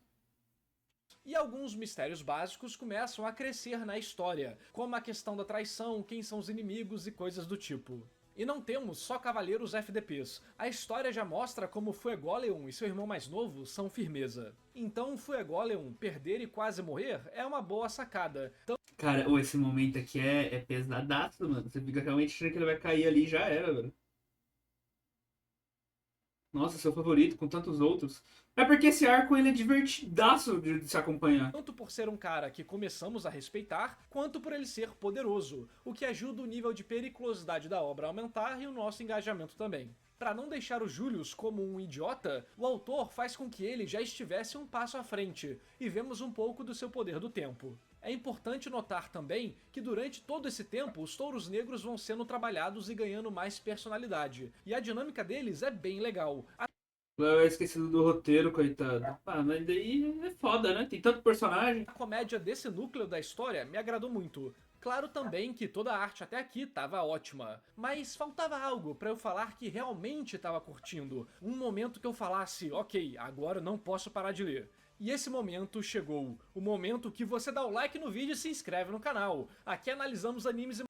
E alguns mistérios básicos começam a crescer na história, como a questão da traição, quem são os inimigos e coisas do tipo. E não temos só cavaleiros FDPs, a história já mostra como Fuegoleon e seu irmão mais novo são firmeza. Então Fuegoleon perder e quase morrer é uma boa sacada. Cara, esse momento aqui é pesadaço, mano. Você fica realmente achando que ele vai cair ali e já era, velho. Nossa, seu favorito, com tantos outros. É porque esse arco ele é divertidaço de se acompanhar. Tanto por ser um cara que começamos a respeitar, quanto por ele ser poderoso, o que ajuda o nível de periculosidade da obra a aumentar e o nosso engajamento também. Para não deixar o Julius como um idiota, o autor faz com que ele já estivesse um passo à frente, e vemos um pouco do seu poder do tempo. É importante notar também que durante todo esse tempo os touros negros vão sendo trabalhados e ganhando mais personalidade, e a dinâmica deles é bem legal. Eu esquecido do roteiro, coitado. Ah, mas daí é foda, né? Tem tanto personagem. A comédia desse núcleo da história me agradou muito. Claro também que toda a arte até aqui tava ótima, mas faltava algo pra eu falar que realmente tava curtindo. Um momento que eu falasse, ok, agora eu não posso parar de ler. E esse momento chegou. O momento que você dá o like no vídeo e se inscreve no canal. Aqui analisamos animes e...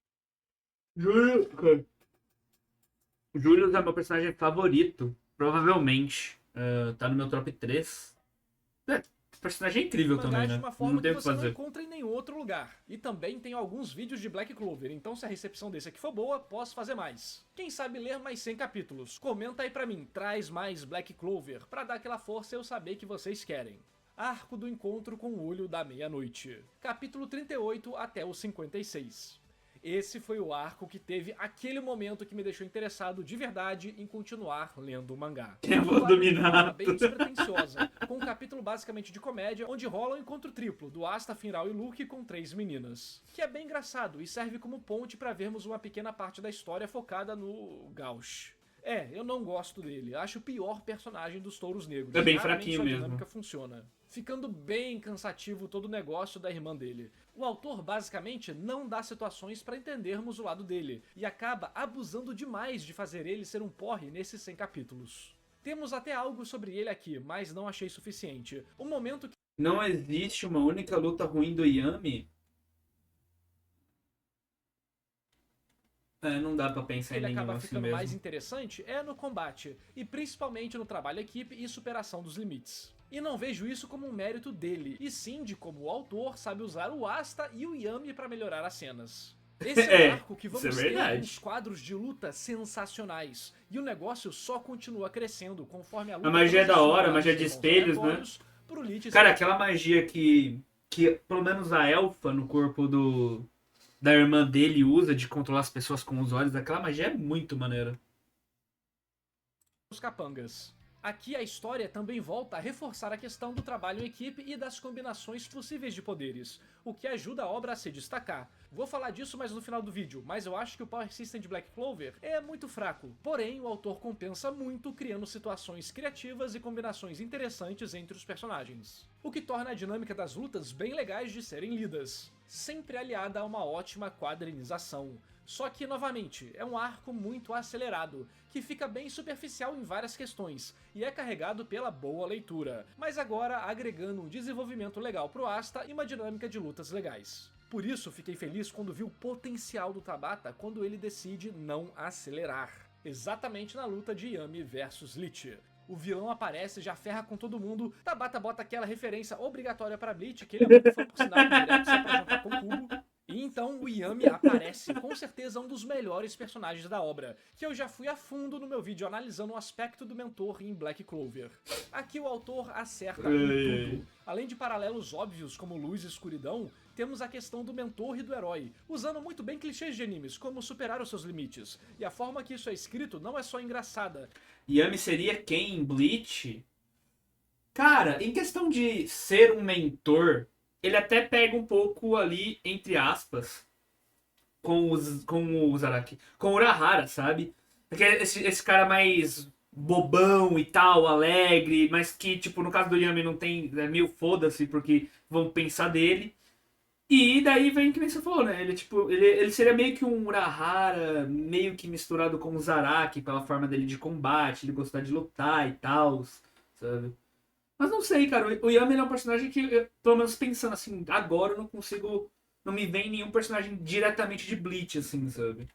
Julius é meu personagem favorito. Provavelmente. Tá no meu top 3. Personagem incrível também, né? De uma forma Não tem que o que você não fazer. encontra em nenhum outro lugar. E também tem alguns vídeos de Black Clover, então se a recepção desse aqui for boa, posso fazer mais. Quem sabe ler mais 100 capítulos? Comenta aí pra mim, traz mais Black Clover, pra dar aquela força e eu saber que vocês querem. Arco do Encontro com o Olho da Meia-Noite. Capítulo 38 até o 56. Esse foi o arco que teve aquele momento que me deixou interessado de verdade em continuar lendo o mangá. Eu vou dominar. Bem despretensiosa, com um capítulo basicamente de comédia, onde rola um encontro triplo do Asta, Finral e Luke com 3 meninas. Que é bem engraçado e serve como ponte pra vermos uma pequena parte da história focada no Gauch. Eu não gosto dele, acho o pior personagem dos Touros Negros. É bem Raramente fraquinho sua mesmo. dinâmica funciona. Ficando bem cansativo todo o negócio da irmã dele. O autor basicamente não dá situações pra entendermos o lado dele, e acaba abusando demais de fazer ele ser um porre nesses 100 capítulos. Temos até algo sobre ele aqui, mas não achei suficiente. Um momento que... Não existe uma única luta ruim do Yami. Não dá pra pensar Ele em nenhum acaba assim ficando mesmo. mais interessante é no combate, e principalmente no trabalho equipe e superação dos limites. E não vejo isso como um mérito dele, e sim de como o autor sabe usar o Asta e o Yami para melhorar as cenas. Esse é um arco que isso é vamos ter verdade. uns quadros de luta sensacionais, e o negócio só continua crescendo conforme a luta A magia é da hora, a transiciona magia dos de irmãos espelhos, né? aleatórios pro Lich Cara, ser aquela magia que pelo menos a elfa no corpo da irmã dele usa de controlar as pessoas com os olhos, aquela magia é muito maneira. os capangas. Aqui a história também volta a reforçar a questão do trabalho em equipe e das combinações possíveis de poderes, o que ajuda a obra a se destacar. Vou falar disso mais no final do vídeo, mas eu acho que o Power System de Black Clover é muito fraco, porém o autor compensa muito criando situações criativas e combinações interessantes entre os personagens, o que torna a dinâmica das lutas bem legais de serem lidas, sempre aliada a uma ótima quadrinização. Só que, novamente, é um arco muito acelerado, que fica bem superficial em várias questões, e é carregado pela boa leitura, mas agora agregando um desenvolvimento legal pro Asta e uma dinâmica de lutas legais. Por isso, fiquei feliz quando vi o potencial do Tabata quando ele decide não acelerar, exatamente na luta de Yami versus Lich. O vilão aparece, já ferra com todo mundo, Tabata bota aquela referência obrigatória pra Bleach, que ele é muito fã por sinal, direto se apresentar com o Kubo. E então o Yami aparece, com certeza um dos melhores personagens da obra, que eu já fui a fundo no meu vídeo analisando o aspecto do mentor em Black Clover. Aqui o autor acerta em tudo. Além de paralelos óbvios como luz e escuridão, temos a questão do mentor e do herói, usando muito bem clichês de animes, como superar os seus limites. E a forma que isso é escrito não é só engraçada. Yami seria quem em Bleach? Cara, em questão de ser um mentor, ele até pega um pouco ali, entre aspas, com o Zaraki, com o Urahara, sabe? Porque esse cara mais bobão e tal, alegre, mas que, tipo, no caso do Yami não tem, é meio foda-se, porque vão pensar dele. E daí vem que nem você falou, né? Ele, tipo, ele seria meio que um Urahara, meio que misturado com o Zaraki, pela forma dele de combate, ele gostar de lutar e tal, sabe? Mas não sei, cara. O Yami ele é um personagem que, pelo menos pensando assim, agora eu não consigo. Não me vem nenhum personagem diretamente de Bleach, assim, sabe?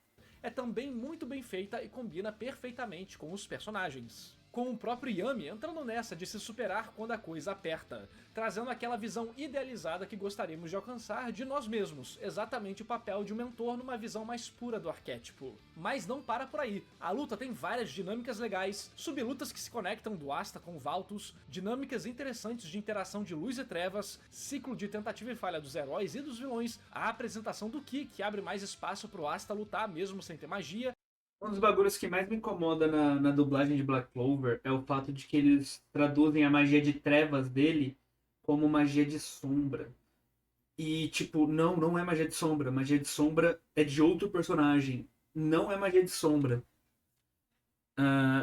É também muito bem feita e combina perfeitamente com os personagens. Com o próprio Yami entrando nessa de se superar quando a coisa aperta, trazendo aquela visão idealizada que gostaríamos de alcançar de nós mesmos, exatamente o papel de um mentor numa visão mais pura do arquétipo. Mas não para por aí, a luta tem várias dinâmicas legais, sublutas que se conectam do Asta com o Valtus, dinâmicas interessantes de interação de luz e trevas, ciclo de tentativa e falha dos heróis e dos vilões, a apresentação do Ki, que abre mais espaço pro Asta lutar mesmo sem ter magia. Um dos bagulhos que mais me incomoda na dublagem de Black Clover é o fato de que eles traduzem a magia de trevas dele como magia de sombra. E, tipo, não é magia de sombra. Magia de sombra é de outro personagem. Não é magia de sombra.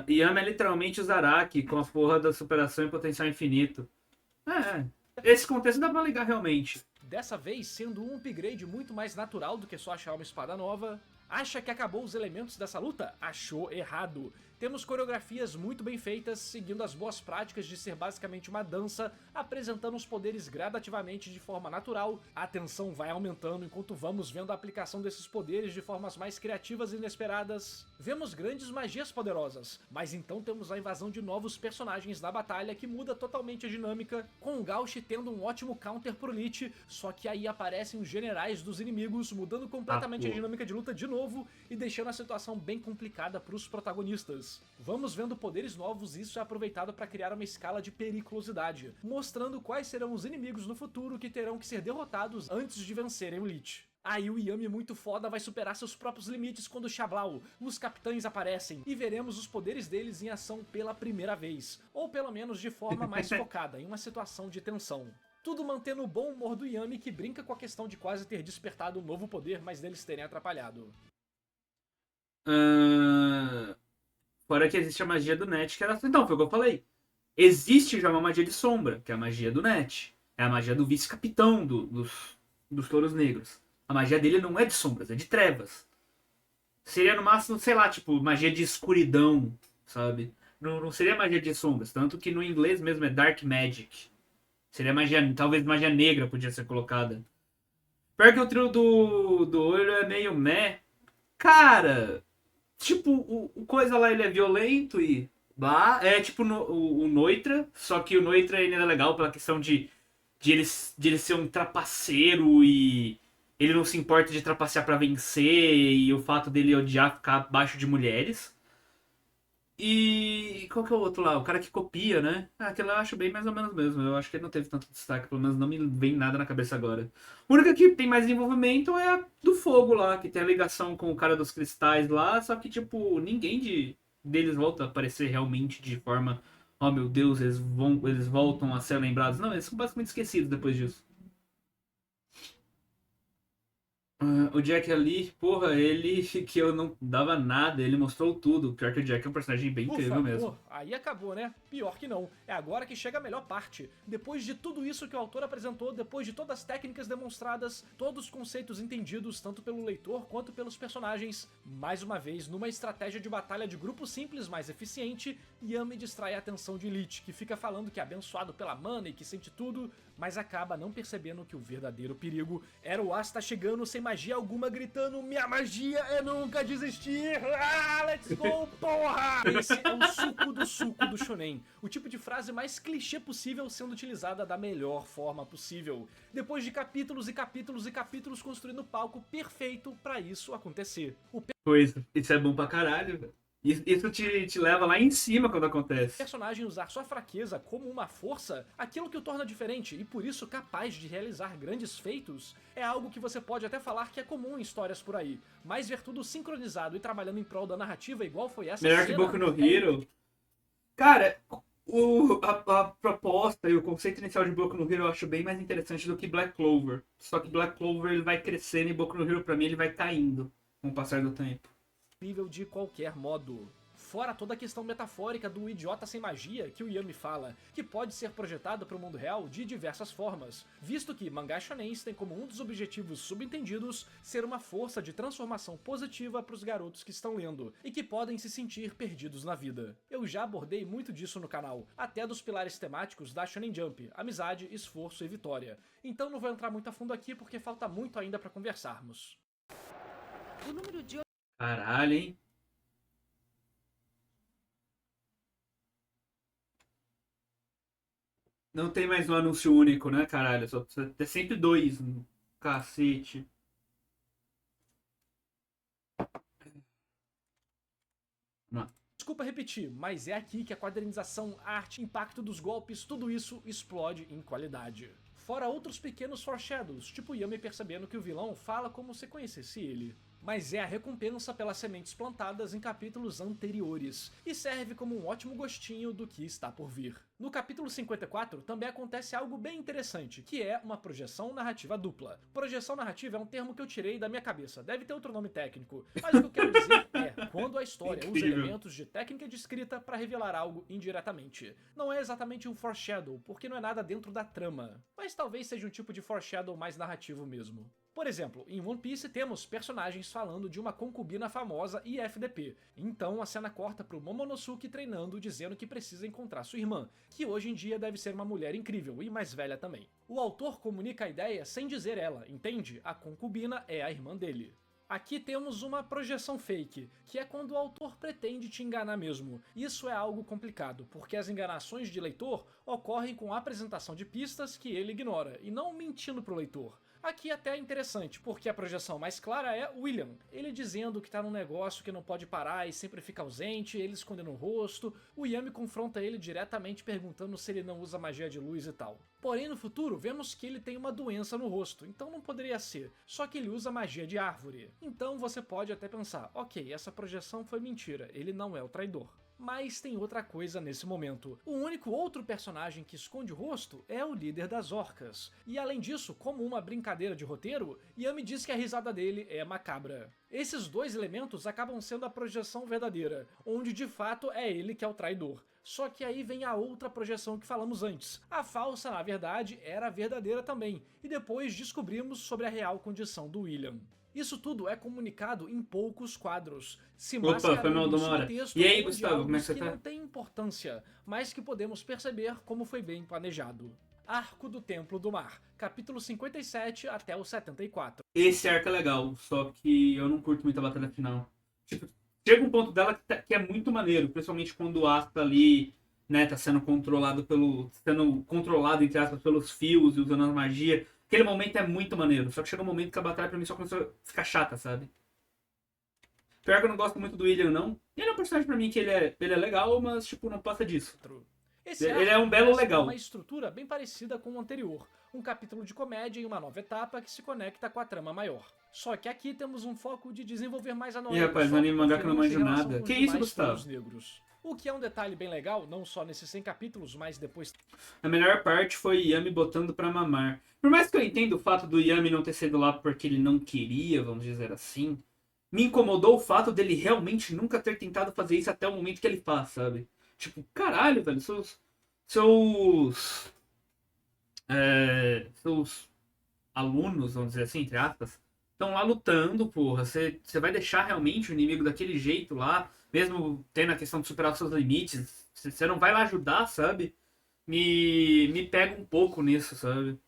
Yami é literalmente o Zaraki com a porra da superação e potencial infinito. Esse contexto dá pra ligar realmente. Dessa vez sendo um upgrade muito mais natural do que só achar uma espada nova. Acha que acabou os elementos dessa luta? Achou errado. Temos coreografias muito bem feitas, seguindo as boas práticas de ser basicamente uma dança, apresentando os poderes gradativamente de forma natural. A tensão vai aumentando enquanto vamos vendo a aplicação desses poderes de formas mais criativas e inesperadas. Vemos grandes magias poderosas, mas então temos a invasão de novos personagens na batalha que muda totalmente a dinâmica, com o Gauch tendo um ótimo counter pro Lich, só que aí aparecem os generais dos inimigos, mudando completamente a dinâmica de luta de novo e deixando a situação bem complicada pros protagonistas. Vamos vendo poderes novos e isso é aproveitado para criar uma escala de periculosidade, mostrando quais serão os inimigos no futuro que terão que ser derrotados antes de vencerem o Lich. Aí o Yami muito foda vai superar seus próprios limites quando Xablau, os capitães aparecem e veremos os poderes deles em ação pela primeira vez, ou pelo menos de forma mais focada, em uma situação de tensão. Tudo mantendo o bom humor do Yami que brinca com a questão de quase ter despertado um novo poder, mas deles terem atrapalhado. Fora que existe a magia do Net, que era. Então, foi o que eu falei. Existe já uma magia de sombra, que é a magia do Net. É a magia do vice-capitão dos Touros Negros. A magia dele não é de sombras, é de trevas. Seria no máximo, sei lá, tipo, magia de escuridão, sabe? Não seria magia de sombras. Tanto que no inglês mesmo é Dark Magic. Seria magia, talvez magia negra podia ser colocada. Pior que o trio do olho é meio meh. Cara, tipo, o coisa lá ele é violento e blá. É tipo o Noitra, só que o Noitra ele é legal pela questão de ele ser um trapaceiro e ele não se importa de trapacear pra vencer e o fato dele odiar ficar abaixo de mulheres. E qual que é o outro lá? O cara que copia, né? Ah, aquele eu acho bem mais ou menos mesmo. Eu acho que ele não teve tanto destaque, pelo menos não me vem nada na cabeça agora. A única que tem mais envolvimento é a do fogo lá, que tem a ligação com o cara dos cristais lá, só que, tipo, ninguém deles volta a aparecer realmente de forma. Oh meu Deus, eles voltam a ser lembrados. Não, eles são basicamente esquecidos depois disso. O Jack ali, porra, ele que eu não dava nada, ele mostrou tudo. Pior que o Jack é um personagem bem incrível mesmo. Aí acabou, né? Pior que não. É agora que chega a melhor parte. Depois de tudo isso que o autor apresentou, depois de todas as técnicas demonstradas, todos os conceitos entendidos tanto pelo leitor quanto pelos personagens, mais uma vez, numa estratégia de batalha de grupo simples mais eficiente, Yami distrai a atenção de Lich, que fica falando que é abençoado pela mana e que sente tudo, mas acaba não percebendo que o verdadeiro perigo era o Asta chegando sem magia alguma, gritando: minha magia é nunca desistir! Ah, let's go, porra! Esse é o suco do shonen, o tipo de frase mais clichê possível sendo utilizada da melhor forma possível, depois de capítulos e capítulos e capítulos construindo o palco perfeito pra isso acontecer. Pois, isso é bom pra caralho, velho. Isso te leva lá em cima quando acontece. Personagem usar sua fraqueza como uma força, aquilo que o torna diferente e por isso capaz de realizar grandes feitos, é algo que você pode até falar que é comum em histórias por aí, mas ver tudo sincronizado e trabalhando em prol da narrativa igual foi essa Melhor que Boku no Hero. Cara, a proposta e o conceito inicial de Boku no Hero eu acho bem mais interessante do que Black Clover. Só que Black Clover ele vai crescendo e Boku no Hero pra mim ele vai caindo com o passar do tempo. De qualquer modo. Fora toda a questão metafórica do idiota sem magia que o Yami fala, que pode ser projetado para o mundo real de diversas formas, visto que mangás shonens tem como um dos objetivos subentendidos ser uma força de transformação positiva para os garotos que estão lendo e que podem se sentir perdidos na vida. Eu já abordei muito disso no canal, até dos pilares temáticos da Shonen Jump, amizade, esforço e vitória, então não vou entrar muito a fundo aqui porque falta muito ainda para conversarmos. O número de Caralho, hein? Não tem mais um anúncio único, né, caralho? Só precisa ter sempre dois. Cacete. Não. Desculpa repetir, mas é aqui que a quadrinização, arte, impacto dos golpes, tudo isso explode em qualidade. Fora outros pequenos foreshadows, tipo Yami percebendo que o vilão fala como se conhecesse ele. Mas é a recompensa pelas sementes plantadas em capítulos anteriores, e serve como um ótimo gostinho do que está por vir. No capítulo 54 também acontece algo bem interessante, que é uma projeção narrativa dupla. Projeção narrativa é um termo que eu tirei da minha cabeça, deve ter outro nome técnico, mas o que eu quero dizer é quando a história usa elementos de técnica de escrita para revelar algo indiretamente. Não é exatamente um foreshadow, porque não é nada dentro da trama, mas talvez seja um tipo de foreshadow mais narrativo mesmo. Por exemplo, em One Piece temos personagens falando de uma concubina famosa e FDP, então a cena corta pro Momonosuke treinando dizendo que precisa encontrar sua irmã, que hoje em dia deve ser uma mulher incrível e mais velha também. O autor comunica a ideia sem dizer ela, entende? A concubina é a irmã dele. Aqui temos uma projeção fake, que é quando o autor pretende te enganar mesmo. Isso é algo complicado, porque as enganações de leitor ocorrem com a apresentação de pistas que ele ignora, e não mentindo pro leitor. Aqui até é interessante, porque a projeção mais clara é William, ele dizendo que tá num negócio que não pode parar e sempre fica ausente, ele escondendo o rosto, o Yami confronta ele diretamente perguntando se ele não usa magia de luz e tal. Porém no futuro vemos que ele tem uma doença no rosto, então não poderia ser, só que ele usa magia de árvore. Então você pode até pensar, ok, essa projeção foi mentira, ele não é o traidor. Mas tem outra coisa nesse momento. O único outro personagem que esconde o rosto é o líder das orcas. E além disso, como uma brincadeira de roteiro, Yami diz que a risada dele é macabra. Esses dois elementos acabam sendo a projeção verdadeira, onde de fato é ele que é o traidor. Só que aí vem a outra projeção que falamos antes. A falsa, na verdade, era a verdadeira também, e depois descobrimos sobre a real condição do William. Isso tudo é comunicado em poucos quadros, se mascarando um subtexto e aí, Gustavo, como é que você que tá? não tem importância, mas que podemos perceber como foi bem planejado. Arco do Templo do Mar, capítulo 57 até o 74. Esse arco é legal, só que eu não curto muito a batalha final. Tipo, chega um ponto dela que é muito maneiro, principalmente quando o Asta ali, né, tá sendo controlado entre aspas, pelos fios e usando a magia. Aquele momento é muito maneiro, só que chega um momento que a batalha pra mim só começou a ficar chata, sabe? Pior que eu não gosto muito do William, não. Ele é um personagem pra mim que ele é legal, mas, tipo, não passa disso. Esse Ele é um arco belo começa com legal. uma estrutura bem parecida com o anterior, um capítulo de comédia e uma nova etapa que se conecta com a trama maior. Só que aqui temos um foco de desenvolver mais a Ih, Noelle, rapaz, só no anime mangá que eu não porque manjo tem relação nada. com os Que isso, demais Gustavo? touros negros. O que é um detalhe bem legal, não só nesses 100 capítulos, mas depois... A melhor parte foi Yami botando pra mamar. Por mais que eu entenda o fato do Yami não ter sido lá porque ele não queria, vamos dizer assim, me incomodou o fato dele realmente nunca ter tentado fazer isso até o momento que ele faz, sabe? Tipo, caralho, velho, seus alunos, vamos dizer assim, entre aspas, estão lá lutando, porra. Você vai deixar realmente o inimigo daquele jeito lá, mesmo tendo a questão de superar os seus limites. Você não vai lá ajudar, sabe? Me pega um pouco nisso, sabe?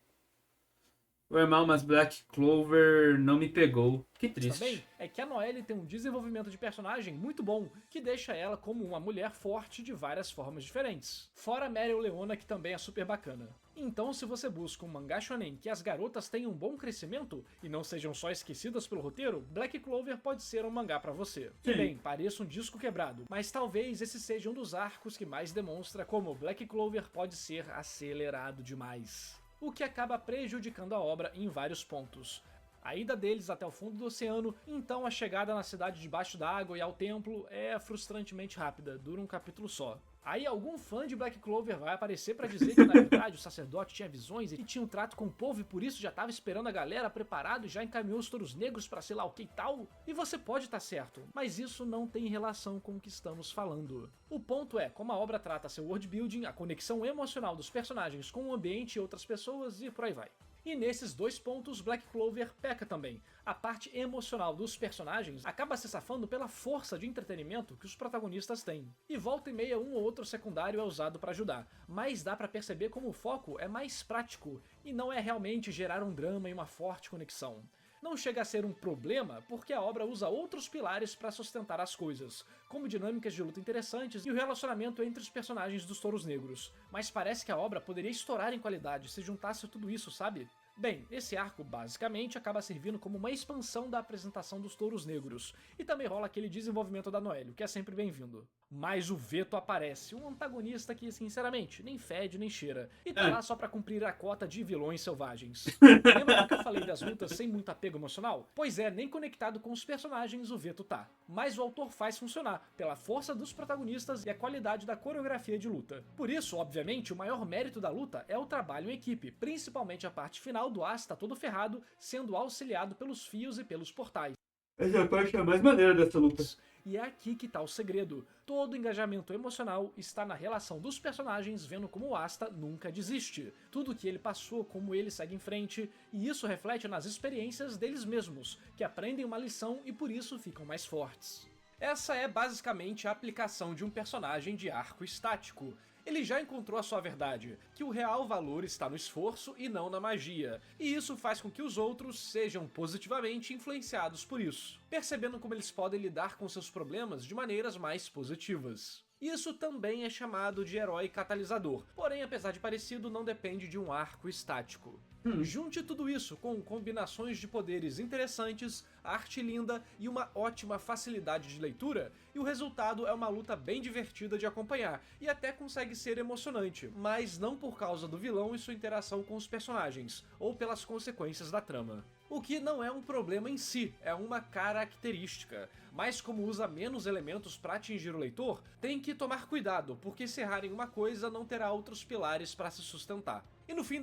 Foi mal, mas Black Clover não me pegou. Que triste. também é que a Noelle tem um desenvolvimento de personagem muito bom, que deixa ela como uma mulher forte de várias formas diferentes. Fora Meryl Leona, que também é super bacana. Então, se você busca um mangá shonen que as garotas tenham um bom crescimento e não sejam só esquecidas pelo roteiro, Black Clover pode ser um mangá pra você. E Sim. bem, pareça um disco quebrado, mas talvez esse seja um dos arcos que mais demonstra como Black Clover pode ser acelerado demais, o que acaba prejudicando a obra em vários pontos. A ida deles até o fundo do oceano, então a chegada na cidade debaixo d'água e ao templo é frustrantemente rápida, dura um capítulo só. Aí algum fã de Black Clover vai aparecer pra dizer que na verdade o sacerdote tinha visões e tinha um trato com o povo e por isso já tava esperando a galera preparado e já encaminhou os touros negros pra sei lá o que e tal. E você pode estar certo, mas isso não tem relação com o que estamos falando. O ponto é como a obra trata seu world building, a conexão emocional dos personagens com o ambiente e outras pessoas e por aí vai. E nesses dois pontos, Black Clover peca também. A parte emocional dos personagens acaba se safando pela força de entretenimento que os protagonistas têm. E volta e meia um ou outro secundário é usado pra ajudar, mas dá pra perceber como o foco é mais prático e não é realmente gerar um drama e uma forte conexão. Não chega a ser um problema porque a obra usa outros pilares pra sustentar as coisas, como dinâmicas de luta interessantes e o relacionamento entre os personagens dos touros negros, mas parece que a obra poderia estourar em qualidade se juntasse tudo isso, sabe? Bem, esse arco basicamente acaba servindo como uma expansão da apresentação dos touros negros, e também rola aquele desenvolvimento da Noelle, que é sempre bem-vindo. Mas o Veto aparece, um antagonista que, sinceramente, nem fede nem cheira, e tá lá só pra cumprir a cota de vilões selvagens. Lembra que eu falei das lutas sem muito apego emocional? Pois é, nem conectado com os personagens o Veto tá. Mas o autor faz funcionar, pela força dos protagonistas e a qualidade da coreografia de luta. Por isso, obviamente, o maior mérito da luta é o trabalho em equipe, principalmente a parte final do Asta todo ferrado, sendo auxiliado pelos fios e pelos portais. Essa parte é a mais maneira dessa luta. E é aqui que tá o segredo. Todo o engajamento emocional está na relação dos personagens vendo como o Asta nunca desiste. Tudo que ele passou, como ele segue em frente, e isso reflete nas experiências deles mesmos, que aprendem uma lição e por isso ficam mais fortes. Essa é basicamente a aplicação de um personagem de arco estático. Ele já encontrou a sua verdade, que o real valor está no esforço e não na magia, e isso faz com que os outros sejam positivamente influenciados por isso, percebendo como eles podem lidar com seus problemas de maneiras mais positivas. Isso também é chamado de herói catalisador, porém apesar de parecido não depende de um arco estático. Junte tudo isso com combinações de poderes interessantes, arte linda e uma ótima facilidade de leitura, e o resultado é uma luta bem divertida de acompanhar, e até consegue ser emocionante, mas não por causa do vilão e sua interação com os personagens, ou pelas consequências da trama. O que não é um problema em si, é uma característica, mas como usa menos elementos para atingir o leitor, tem que tomar cuidado, porque se errar em uma coisa não terá outros pilares para se sustentar. E no fim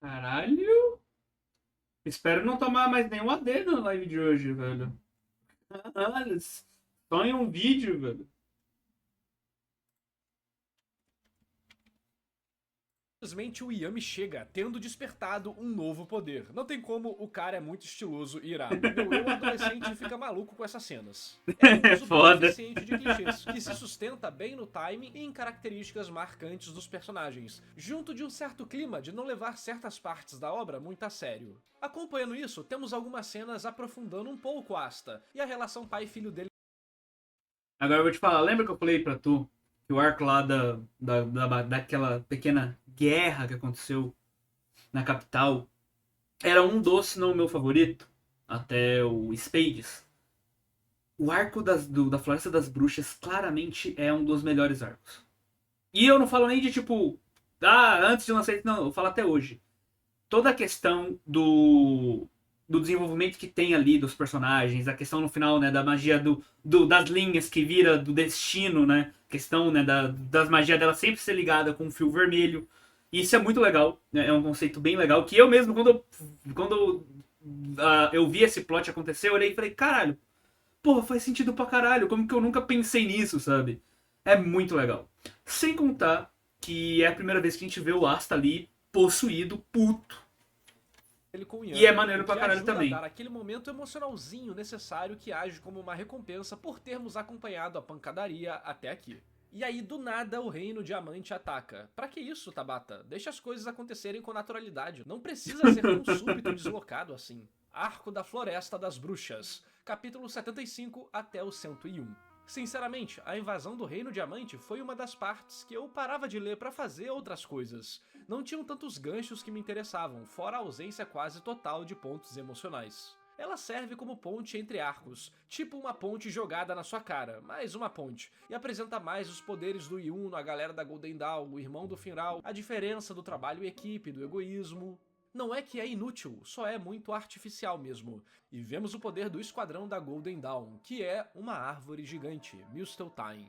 Caralho! Espero não tomar mais nenhum AD na live de hoje, velho. Caralho, só em um vídeo, velho. Simplesmente o Yami chega, tendo despertado um novo poder. Não tem como, o cara é muito estiloso e irado. Meu eu adolescente fica maluco com essas cenas. É um uso bem Foda. eficiente de clichês, que se sustenta bem no timing e em características marcantes dos personagens, junto de um certo clima de não levar certas partes da obra muito a sério. Acompanhando isso, temos algumas cenas aprofundando um pouco Asta, e a relação pai e filho dele. Agora eu vou te falar, lembra que eu falei pra tu que o arco lá daquela pequena guerra que aconteceu na capital era um dos, se não o meu favorito, até o Spades. O arco da Floresta das Bruxas claramente é um dos melhores arcos. E eu não falo nem de tipo, antes de lançar isso, não, eu falo até hoje. Toda a questão do desenvolvimento que tem ali dos personagens, a questão no final, né, da magia das linhas que vira do destino, né, a questão, né, das magias dela sempre ser ligada com um fio vermelho. E isso é muito legal, né, é um conceito bem legal, que eu mesmo, quando eu vi esse plot acontecer, eu olhei e falei, caralho, porra, faz sentido pra caralho, como que eu nunca pensei nisso, sabe? É muito legal. Sem contar que é a primeira vez que a gente vê o Asta ali possuído, puto. Com o E é Yami, maneiro o pra que caralho ajuda também. a dar aquele momento emocionalzinho necessário que age como uma recompensa por termos acompanhado a pancadaria até aqui. E aí, do nada, o Reino Diamante ataca. Pra que isso, Tabata? Deixa as coisas acontecerem com naturalidade. Não precisa ser tão súbito e deslocado assim. Arco da Floresta das Bruxas, capítulo 75 até o 101. Sinceramente, a invasão do Reino Diamante foi uma das partes que eu parava de ler pra fazer outras coisas. Não tinham tantos ganchos que me interessavam, fora a ausência quase total de pontos emocionais. Ela serve como ponte entre arcos, tipo uma ponte jogada na sua cara, mais uma ponte, e apresenta mais os poderes do Yuno, a galera da Golden Dawn, o irmão do Finral, a diferença do trabalho em equipe, do egoísmo. Não é que é inútil, só é muito artificial mesmo. E vemos o poder do esquadrão da Golden Dawn, que é uma árvore gigante, Mistletoe.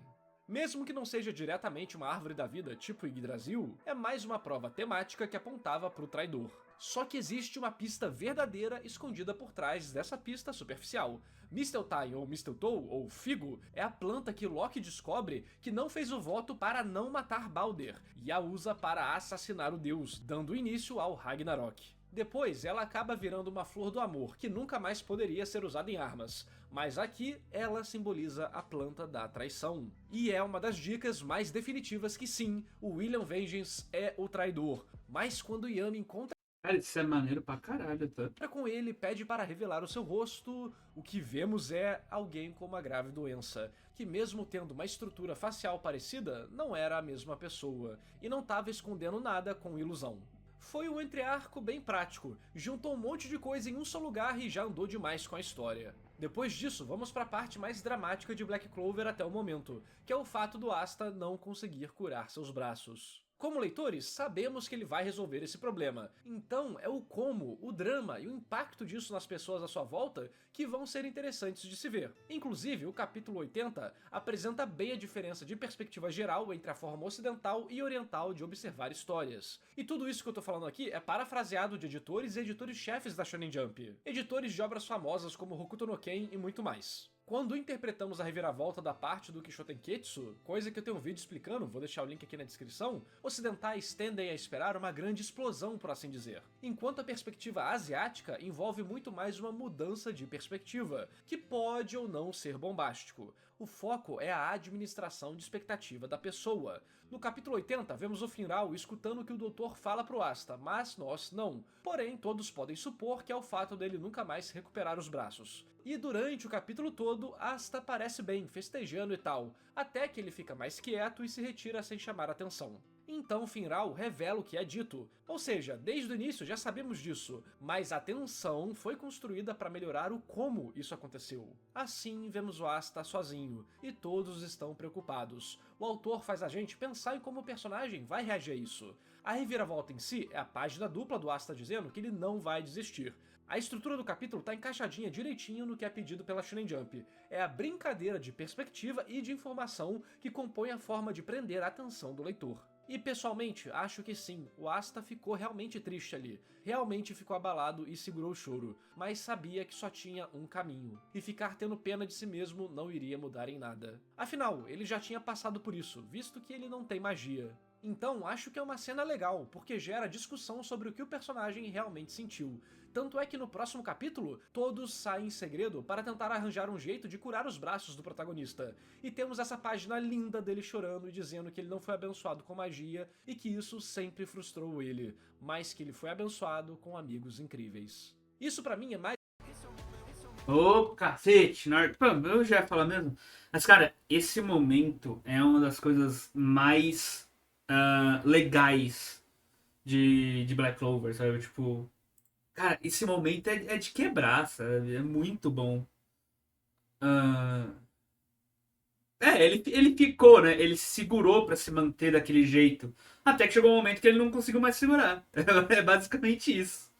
Mesmo que não seja diretamente uma árvore da vida tipo Yggdrasil, é mais uma prova temática que apontava para o traidor. Só que existe uma pista verdadeira escondida por trás dessa pista superficial. Mistletoe ou Mistletoe, ou Figo, é a planta que Loki descobre que não fez o voto para não matar Balder, e a usa para assassinar o deus, dando início ao Ragnarok. Depois, ela acaba virando uma flor do amor, que nunca mais poderia ser usada em armas, mas aqui ela simboliza a planta da traição. E é uma das dicas mais definitivas que sim, o William Vengeance é o traidor, mas quando Yami encontra Cara, isso é maneiro pra caralho, tá? com ele, pede para revelar o seu rosto, o que vemos é alguém com uma grave doença, que mesmo tendo uma estrutura facial parecida, não era a mesma pessoa, e não estava escondendo nada com ilusão. Foi um entrearco bem prático, juntou um monte de coisa em um só lugar e já andou demais com a história. Depois disso, vamos para a parte mais dramática de Black Clover até o momento, que é o fato do Asta não conseguir curar seus braços. Como leitores, sabemos que ele vai resolver esse problema, então é o como, o drama e o impacto disso nas pessoas à sua volta que vão ser interessantes de se ver. Inclusive, o capítulo 80 apresenta bem a diferença de perspectiva geral entre a forma ocidental e oriental de observar histórias. E tudo isso que eu tô falando aqui é parafraseado de editores e editores-chefes da Shonen Jump, editores de obras famosas como Hokuto no Ken e muito mais. Quando interpretamos a reviravolta da parte do Kishotenketsu, coisa que eu tenho um vídeo explicando, vou deixar o link aqui na descrição, ocidentais tendem a esperar uma grande explosão, por assim dizer. Enquanto a perspectiva asiática envolve muito mais uma mudança de perspectiva, que pode ou não ser bombástico. O foco é a administração de expectativa da pessoa. No capítulo 80, vemos o Finral escutando o que o doutor fala pro Asta, mas nós não. Porém, todos podem supor que é o fato dele nunca mais recuperar os braços. E durante o capítulo todo, Asta parece bem, festejando e tal, até que ele fica mais quieto e se retira sem chamar atenção. Então Finral revela o que é dito, ou seja, desde o início já sabemos disso, mas a tensão foi construída para melhorar o como isso aconteceu. Assim vemos o Asta sozinho, e todos estão preocupados. O autor faz a gente pensar em como o personagem vai reagir a isso. A reviravolta em si é a página dupla do Asta dizendo que ele não vai desistir. A estrutura do capítulo tá encaixadinha direitinho no que é pedido pela Shonen Jump. É a brincadeira de perspectiva e de informação que compõe a forma de prender a atenção do leitor. E pessoalmente, acho que sim, o Asta ficou realmente triste ali, realmente ficou abalado e segurou o choro, mas sabia que só tinha um caminho, e ficar tendo pena de si mesmo não iria mudar em nada. Afinal, ele já tinha passado por isso, visto que ele não tem magia. Então, acho que é uma cena legal, porque gera discussão sobre o que o personagem realmente sentiu. Tanto é que no próximo capítulo, todos saem em segredo para tentar arranjar um jeito de curar os braços do protagonista. E temos essa página linda dele chorando e dizendo que ele não foi abençoado com magia e que isso sempre frustrou ele, mas que ele foi abençoado com amigos incríveis. Isso pra mim é mais... Ô, cacete, pô, eu já ia falar mesmo. Mas, cara, esse momento é uma das coisas mais legais de Black Clover, sabe? Tipo, cara, esse momento é de quebrar, sabe? É muito bom. Ah, ele ficou, né? Ele se segurou pra se manter daquele jeito. Até que chegou um momento que ele não conseguiu mais segurar. É basicamente isso.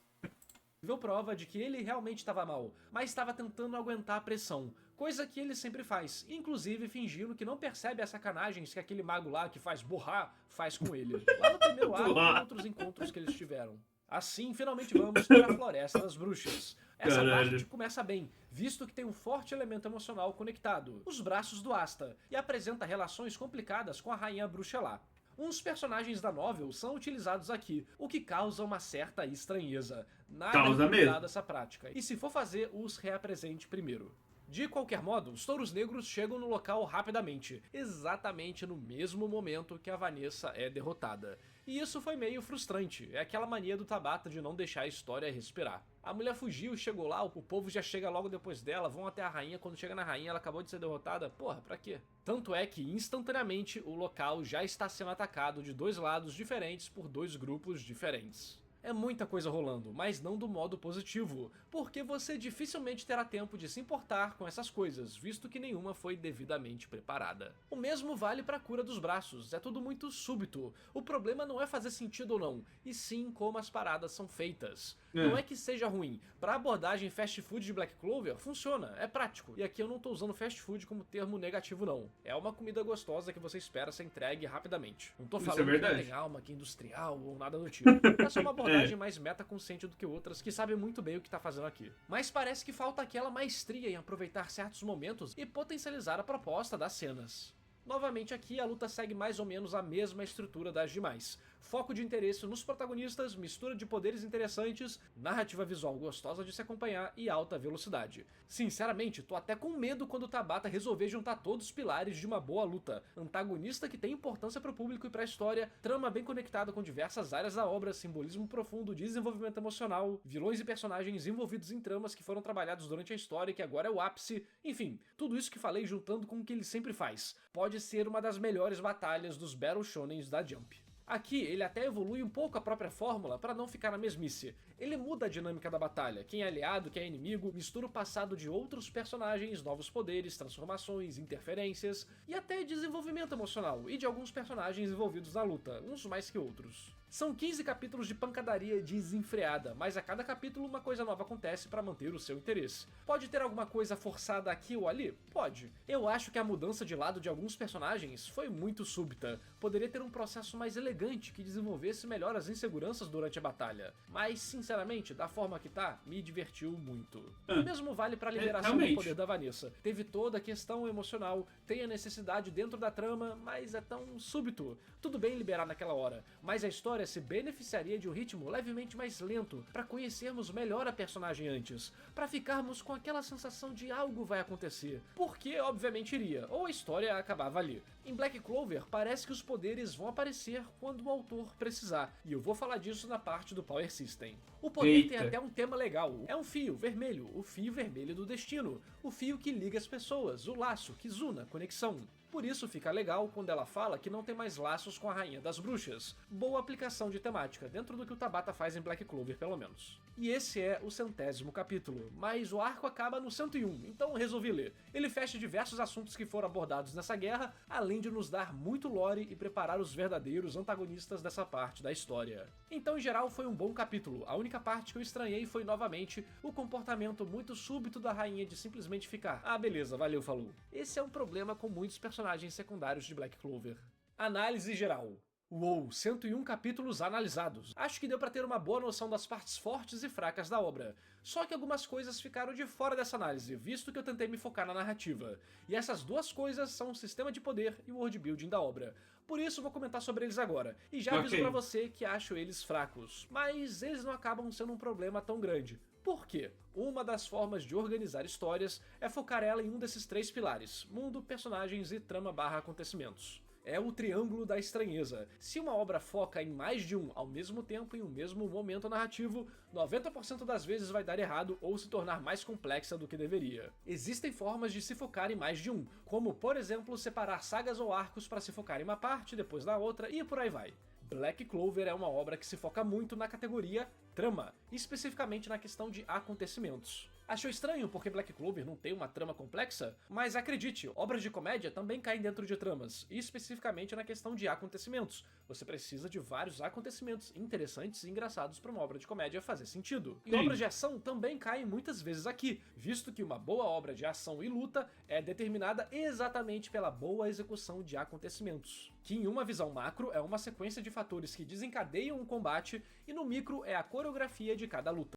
prova de que ele realmente estava mal, mas estava tentando aguentar a pressão, coisa que ele sempre faz, inclusive fingindo que não percebe as sacanagens que aquele mago lá que faz borrar faz com ele, lá no primeiro arco e em outros encontros que eles tiveram. Assim, finalmente vamos para a Floresta das Bruxas. Essa parte começa bem, visto que tem um forte elemento emocional conectado, os braços do Asta, e apresenta relações complicadas com a Rainha Bruxa lá. Uns personagens da novel são utilizados aqui, o que causa uma certa estranheza. Nada recomendado essa prática, e se for fazer, os reapresente primeiro. De qualquer modo, os touros negros chegam no local rapidamente, exatamente no mesmo momento que a Vanessa é derrotada. E isso foi meio frustrante, é aquela mania do Tabata de não deixar a história respirar. A mulher fugiu, chegou lá, o povo já chega logo depois dela, vão até a rainha, quando chega na rainha ela acabou de ser derrotada, porra, pra quê? Tanto é que instantaneamente o local já está sendo atacado de dois lados diferentes por dois grupos diferentes. É muita coisa rolando, mas não do modo positivo, porque você dificilmente terá tempo de se importar com essas coisas, visto que nenhuma foi devidamente preparada. O mesmo vale para a cura dos braços, é tudo muito súbito. O problema não é fazer sentido ou não, e sim como as paradas são feitas. Não é que seja ruim, pra abordagem fast food de Black Clover, funciona, é prático. E aqui eu não tô usando fast food como termo negativo não. É uma comida gostosa que você espera ser entregue rapidamente. Não tô falando que não tem alma, que é industrial ou nada do tipo. É só uma abordagem mais metaconsciente do que outras, que sabem muito bem o que tá fazendo aqui. Mas parece que falta aquela maestria em aproveitar certos momentos e potencializar a proposta das cenas. Novamente aqui, a luta segue mais ou menos a mesma estrutura das demais. Foco de interesse nos protagonistas, mistura de poderes interessantes, narrativa visual gostosa de se acompanhar e alta velocidade. Sinceramente, tô até com medo quando o Tabata resolver juntar todos os pilares de uma boa luta. Antagonista que tem importância pro público e pra história, trama bem conectada com diversas áreas da obra, simbolismo profundo, desenvolvimento emocional, vilões e personagens envolvidos em tramas que foram trabalhados durante a história e que agora é o ápice, enfim, tudo isso que falei juntando com o que ele sempre faz. Pode ser uma das melhores batalhas dos Battle Shonens da Jump. Aqui, ele até evolui um pouco a própria fórmula para não ficar na mesmice. Ele muda a dinâmica da batalha, quem é aliado, quem é inimigo, mistura o passado de outros personagens, novos poderes, transformações, interferências e até desenvolvimento emocional e de alguns personagens envolvidos na luta, uns mais que outros. São 15 capítulos de pancadaria desenfreada, mas a cada capítulo uma coisa nova acontece para manter o seu interesse. Pode ter alguma coisa forçada aqui ou ali? Pode. Eu acho que a mudança de lado de alguns personagens foi muito súbita. Poderia ter um processo mais elegante que desenvolvesse melhor as inseguranças durante a batalha. Mas, sinceramente, da forma que tá, me divertiu muito. O mesmo vale para a liberação do poder da Vanessa. Teve toda a questão emocional, tem a necessidade dentro da trama, mas é tão súbito. Tudo bem liberar naquela hora, mas a história se beneficiaria de um ritmo levemente mais lento, para conhecermos melhor a personagem antes, para ficarmos com aquela sensação de algo vai acontecer, porque obviamente iria, ou a história acabava ali. Em Black Clover, parece que os poderes vão aparecer quando o autor precisar, e eu vou falar disso na parte do Power System. O poder tem até um tema legal, é um fio vermelho, o fio vermelho do destino, o fio que liga as pessoas, o laço, Kizuna, conexão. Por isso fica legal quando ela fala que não tem mais laços com a Rainha das Bruxas. Boa aplicação de temática, dentro do que o Tabata faz em Black Clover pelo menos. E esse é o 100º capítulo, mas o arco acaba no 101, então resolvi ler. Ele fecha diversos assuntos que foram abordados nessa guerra, além de nos dar muito lore e preparar os verdadeiros antagonistas dessa parte da história. Então em geral foi um bom capítulo, a única parte que eu estranhei foi novamente o comportamento muito súbito da rainha de simplesmente ficar "ah beleza, valeu, falou". Esse é um problema com muitos personagens secundários de Black Clover. Análise geral. Uou, 101 capítulos analisados. Acho que deu pra ter uma boa noção das partes fortes e fracas da obra. Só que algumas coisas ficaram de fora dessa análise, visto que eu tentei me focar na narrativa. E essas duas coisas são o sistema de poder e o worldbuilding da obra. Por isso vou comentar sobre eles agora. E já aviso pra você que acho eles fracos. Mas eles não acabam sendo um problema tão grande. Por quê? Uma das formas de organizar histórias é focar ela em um desses três pilares: mundo, personagens e trama/acontecimentos. É o triângulo da estranheza. Se uma obra foca em mais de um ao mesmo tempo em um mesmo momento narrativo, 90% das vezes vai dar errado ou se tornar mais complexa do que deveria. Existem formas de se focar em mais de um, como por exemplo separar sagas ou arcos para se focar em uma parte, depois na outra e por aí vai. Black Clover é uma obra que se foca muito na categoria trama, especificamente na questão de acontecimentos. Achou estranho porque Black Clover não tem uma trama complexa? Mas acredite, obras de comédia também caem dentro de tramas, e especificamente na questão de acontecimentos. Você precisa de vários acontecimentos interessantes e engraçados para uma obra de comédia fazer sentido. E obras de ação também caem muitas vezes aqui, visto que uma boa obra de ação e luta é determinada exatamente pela boa execução de acontecimentos, que em uma visão macro é uma sequência de fatores que desencadeiam um combate, e no micro é a coreografia de cada luta.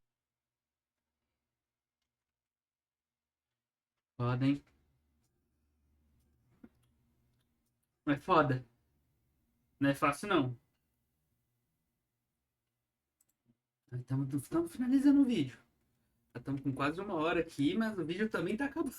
Foda, hein? Não é foda. Não é fácil, não. Estamos finalizando o vídeo. Estamos com quase 1 hora aqui, mas o vídeo também tá acabando.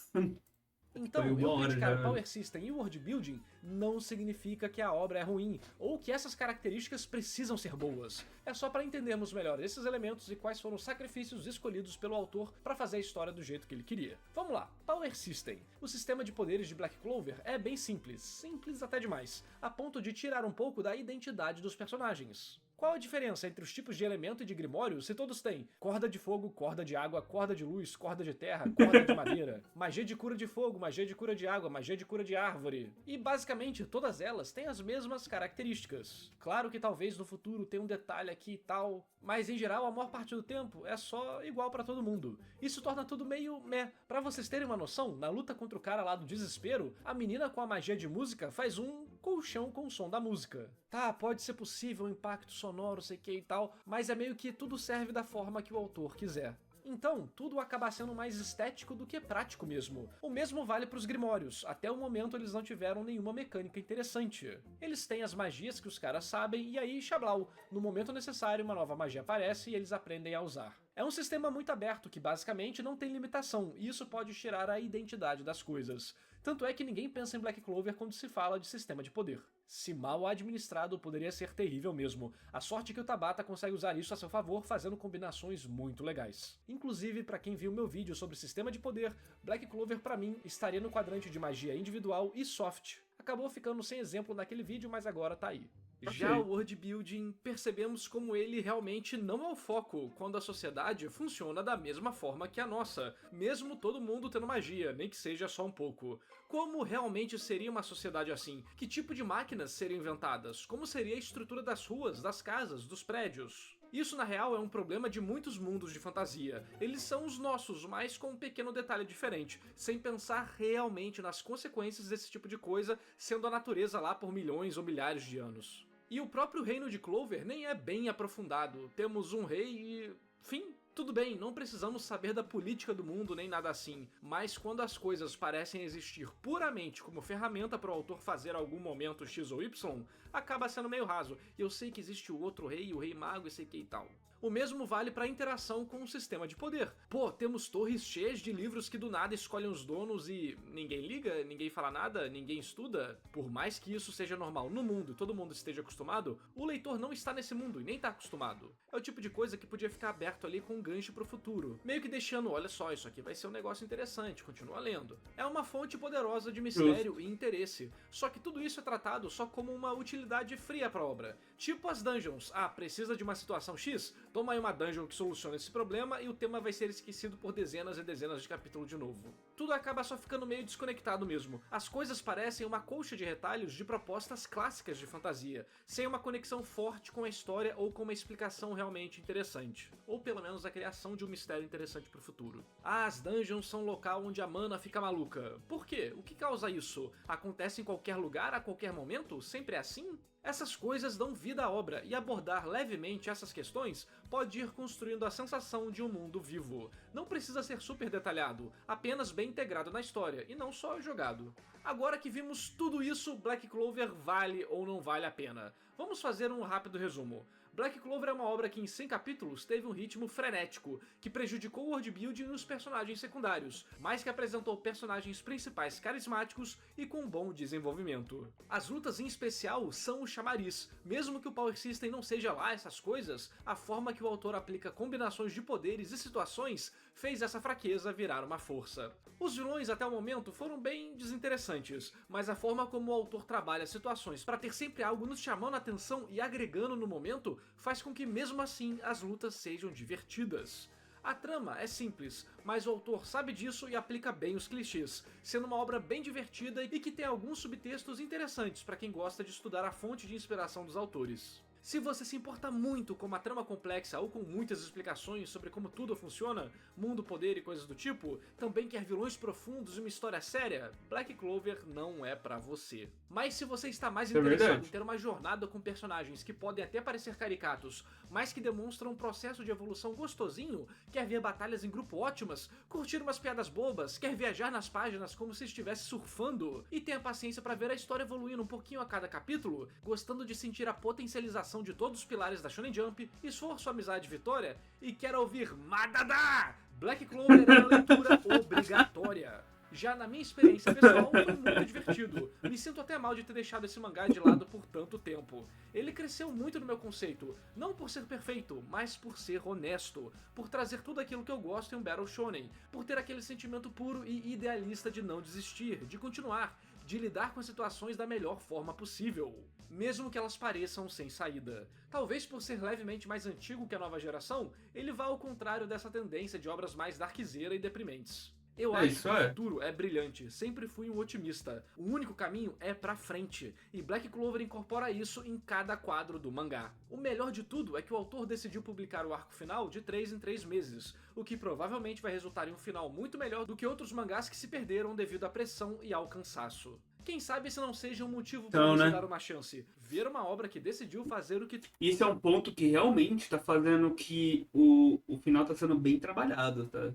Então, Foi 1 eu hora criticar já. Power System e World Building não significa que a obra é ruim, ou que essas características precisam ser boas. É só para entendermos melhor esses elementos e quais foram os sacrifícios escolhidos pelo autor para fazer a história do jeito que ele queria. Vamos lá, Power System. O sistema de poderes de Black Clover é bem simples até demais, a ponto de tirar um pouco da identidade dos personagens. Qual a diferença entre os tipos de elemento e de grimório se todos têm corda de fogo, corda de água, corda de luz, corda de terra, corda de madeira, magia de cura de fogo, magia de cura de água, magia de cura de árvore? E basicamente todas elas têm as mesmas características. Claro que talvez no futuro tenha um detalhe aqui e tal, mas em geral a maior parte do tempo é só igual pra todo mundo. Isso torna tudo meio meh. Pra vocês terem uma noção, na luta contra o cara lá do desespero, a menina com a magia de música faz um colchão com o som da música. Tá, pode ser possível um impacto sonoro, sei que e tal, mas é meio que tudo serve da forma que o autor quiser. Então, tudo acaba sendo mais estético do que prático mesmo. O mesmo vale para os grimórios, até o momento eles não tiveram nenhuma mecânica interessante. Eles têm as magias que os caras sabem e aí, xablau, no momento necessário uma nova magia aparece e eles aprendem a usar. É um sistema muito aberto que basicamente não tem limitação, e isso pode tirar a identidade das coisas. Tanto é que ninguém pensa em Black Clover quando se fala de sistema de poder. Se mal administrado, poderia ser terrível mesmo. A sorte é que o Tabata consegue usar isso a seu favor, fazendo combinações muito legais. Inclusive, pra quem viu meu vídeo sobre sistema de poder, Black Clover pra mim estaria no quadrante de magia individual e soft. Acabou ficando sem exemplo naquele vídeo, mas agora tá aí. Já o world building, percebemos como ele realmente não é o foco, quando a sociedade funciona da mesma forma que a nossa, mesmo todo mundo tendo magia, nem que seja só um pouco. Como realmente seria uma sociedade assim? Que tipo de máquinas seriam inventadas? Como seria a estrutura das ruas, das casas, dos prédios? Isso na real é um problema de muitos mundos de fantasia. Eles são os nossos, mas com um pequeno detalhe diferente, sem pensar realmente nas consequências desse tipo de coisa, sendo a natureza lá por milhões ou milhares de anos. E o próprio reino de Clover nem é bem aprofundado. Temos um rei e... fim. Tudo bem, não precisamos saber da política do mundo nem nada assim, mas quando as coisas parecem existir puramente como ferramenta para o autor fazer algum momento X ou Y, acaba sendo meio raso. E eu sei que existe o outro rei, o rei mago e sei que e tal. O mesmo vale para a interação com o sistema de poder. Pô, temos torres cheias de livros que do nada escolhem os donos e ninguém liga, ninguém fala nada, ninguém estuda. Por mais que isso seja normal no mundo e todo mundo esteja acostumado, o leitor não está nesse mundo e nem está acostumado. É o tipo de coisa que podia ficar aberto ali com um gancho pro futuro, meio que deixando, olha só, isso aqui vai ser um negócio interessante, continua lendo. É uma fonte poderosa de mistério e interesse, só que tudo isso é tratado só como uma utilidade fria pra obra. Tipo as dungeons, precisa de uma situação X? Toma aí uma dungeon que soluciona esse problema e o tema vai ser esquecido por dezenas e dezenas de capítulos de novo. Tudo acaba só ficando meio desconectado mesmo. As coisas parecem uma colcha de retalhos de propostas clássicas de fantasia, sem uma conexão forte com a história ou com uma explicação realmente interessante. Ou pelo menos a criação de um mistério interessante pro futuro. As dungeons são um local onde a mana fica maluca. Por quê? O que causa isso? Acontece em qualquer lugar, a qualquer momento? Sempre é assim? Essas coisas dão vida à obra, e abordar levemente essas questões pode ir construindo a sensação de um mundo vivo. Não precisa ser super detalhado, apenas bem integrado na história, e não só jogado. Agora que vimos tudo isso, Black Clover vale ou não vale a pena? Vamos fazer um rápido resumo. Black Clover é uma obra que em 100 capítulos teve um ritmo frenético, que prejudicou o worldbuilding e os personagens secundários, mas que apresentou personagens principais carismáticos e com bom desenvolvimento. As lutas em especial são o chamariz. Mesmo que o Power System não seja lá essas coisas, a forma que o autor aplica combinações de poderes e situações fez essa fraqueza virar uma força. Os vilões até o momento foram bem desinteressantes, mas a forma como o autor trabalha situações para ter sempre algo nos chamando a atenção e agregando no momento faz com que mesmo assim as lutas sejam divertidas. A trama é simples, mas o autor sabe disso e aplica bem os clichês, sendo uma obra bem divertida e que tem alguns subtextos interessantes para quem gosta de estudar a fonte de inspiração dos autores. Se você se importa muito com uma trama complexa ou com muitas explicações sobre como tudo funciona, mundo, poder e coisas do tipo, também quer vilões profundos e uma história séria, Black Clover não é pra você. Mas se você está mais interessado em ter uma jornada com personagens que podem até parecer caricatos, mas que demonstram um processo de evolução gostosinho, quer ver batalhas em grupo ótimas, curtir umas piadas bobas, quer viajar nas páginas como se estivesse surfando, e tenha paciência pra ver a história evoluindo um pouquinho a cada capítulo, gostando de sentir a potencialização de todos os pilares da Shonen Jump, esforço, amizade e vitória, e quer ouvir Madada! Black Clover é uma leitura obrigatória. Já na minha experiência pessoal, foi muito divertido. Me sinto até mal de ter deixado esse mangá de lado por tanto tempo. Ele cresceu muito no meu conceito, não por ser perfeito, mas por ser honesto, por trazer tudo aquilo que eu gosto em um Battle Shonen, por ter aquele sentimento puro e idealista de não desistir, de continuar, de lidar com as situações da melhor forma possível, mesmo que elas pareçam sem saída. Talvez por ser levemente mais antigo que a nova geração, ele vá ao contrário dessa tendência de obras mais darkzeira e deprimentes. Eu acho que o futuro é brilhante, sempre fui um otimista. O único caminho é pra frente, e Black Clover incorpora isso em cada quadro do mangá. O melhor de tudo é que o autor decidiu publicar o arco final de 3 em 3 meses, o que provavelmente vai resultar em um final muito melhor do que outros mangás que se perderam devido à pressão e ao cansaço. Quem sabe esse não seja um motivo para você dar uma chance. Ver uma obra que decidiu fazer o que... Isso é um ponto que realmente tá fazendo que o final tá sendo bem trabalhado, tá?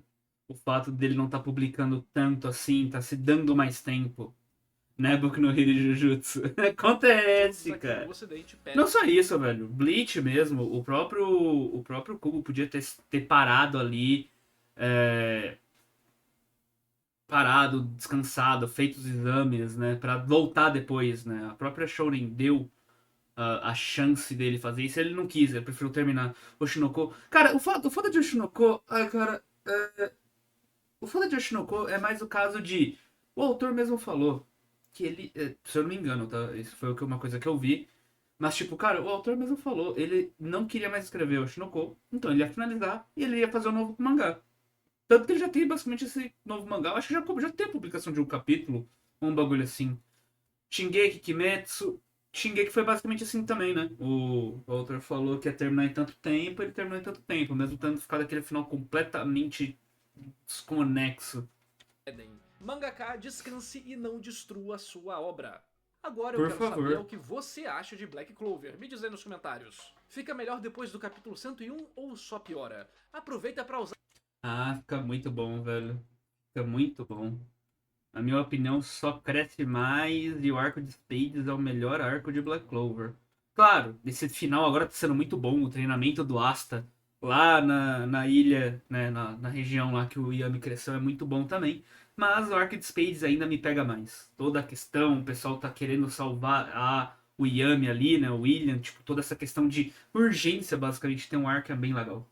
O fato dele não tá publicando tanto assim, tá se dando mais tempo. Né, Boku no Hero e Jujutsu? Acontece, cara. Não só isso, velho. Bleach mesmo, o próprio Kubo podia ter parado ali, parado, descansado, feito os exames, né, pra voltar depois, né. A própria Shonen deu a chance dele fazer isso, ele não quis, ele preferiu terminar Oshinoko. Cara, o foda de Oshinoko, o foda de Oshinoko é mais o caso de, o autor mesmo falou que ele, se eu não me engano, tá, isso foi uma coisa que eu vi, mas tipo, cara, o autor mesmo falou, ele não queria mais escrever Oshinoko, então ele ia finalizar e ele ia fazer um novo mangá. Tanto que ele já tem basicamente esse novo mangá. Acho que já tem a publicação de um capítulo. Um bagulho assim. Shingeki, Kimetsu. Shingeki foi basicamente assim também, né? O autor falou que ia terminar em tanto tempo. Ele terminou em tanto tempo. Mesmo tendo ficado aquele final completamente desconexo. Mangaka, descanse e não destrua sua obra. Agora eu quero saber o que você acha de Black Clover. Me diz aí nos comentários. Fica melhor depois do capítulo 101 ou só piora? Aproveita pra usar... Ah, fica muito bom, velho. Fica muito bom. Na minha opinião, só cresce mais e o arco de Spades é o melhor arco de Black Clover. Claro, esse final agora tá sendo muito bom, o treinamento do Asta lá na ilha, né, na região lá que o Yami cresceu é muito bom também. Mas o arco de Spades ainda me pega mais. Toda a questão, o pessoal tá querendo salvar o Yami ali, né, o William, tipo, toda essa questão de urgência, basicamente, tem um arco é bem legal.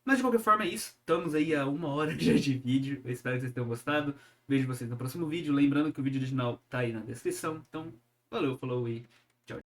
Mas de qualquer forma é isso. Estamos aí a 1 hora já de vídeo. Eu espero que vocês tenham gostado. Vejo vocês no próximo vídeo. Lembrando que o vídeo original tá aí na descrição. Então, valeu, falou e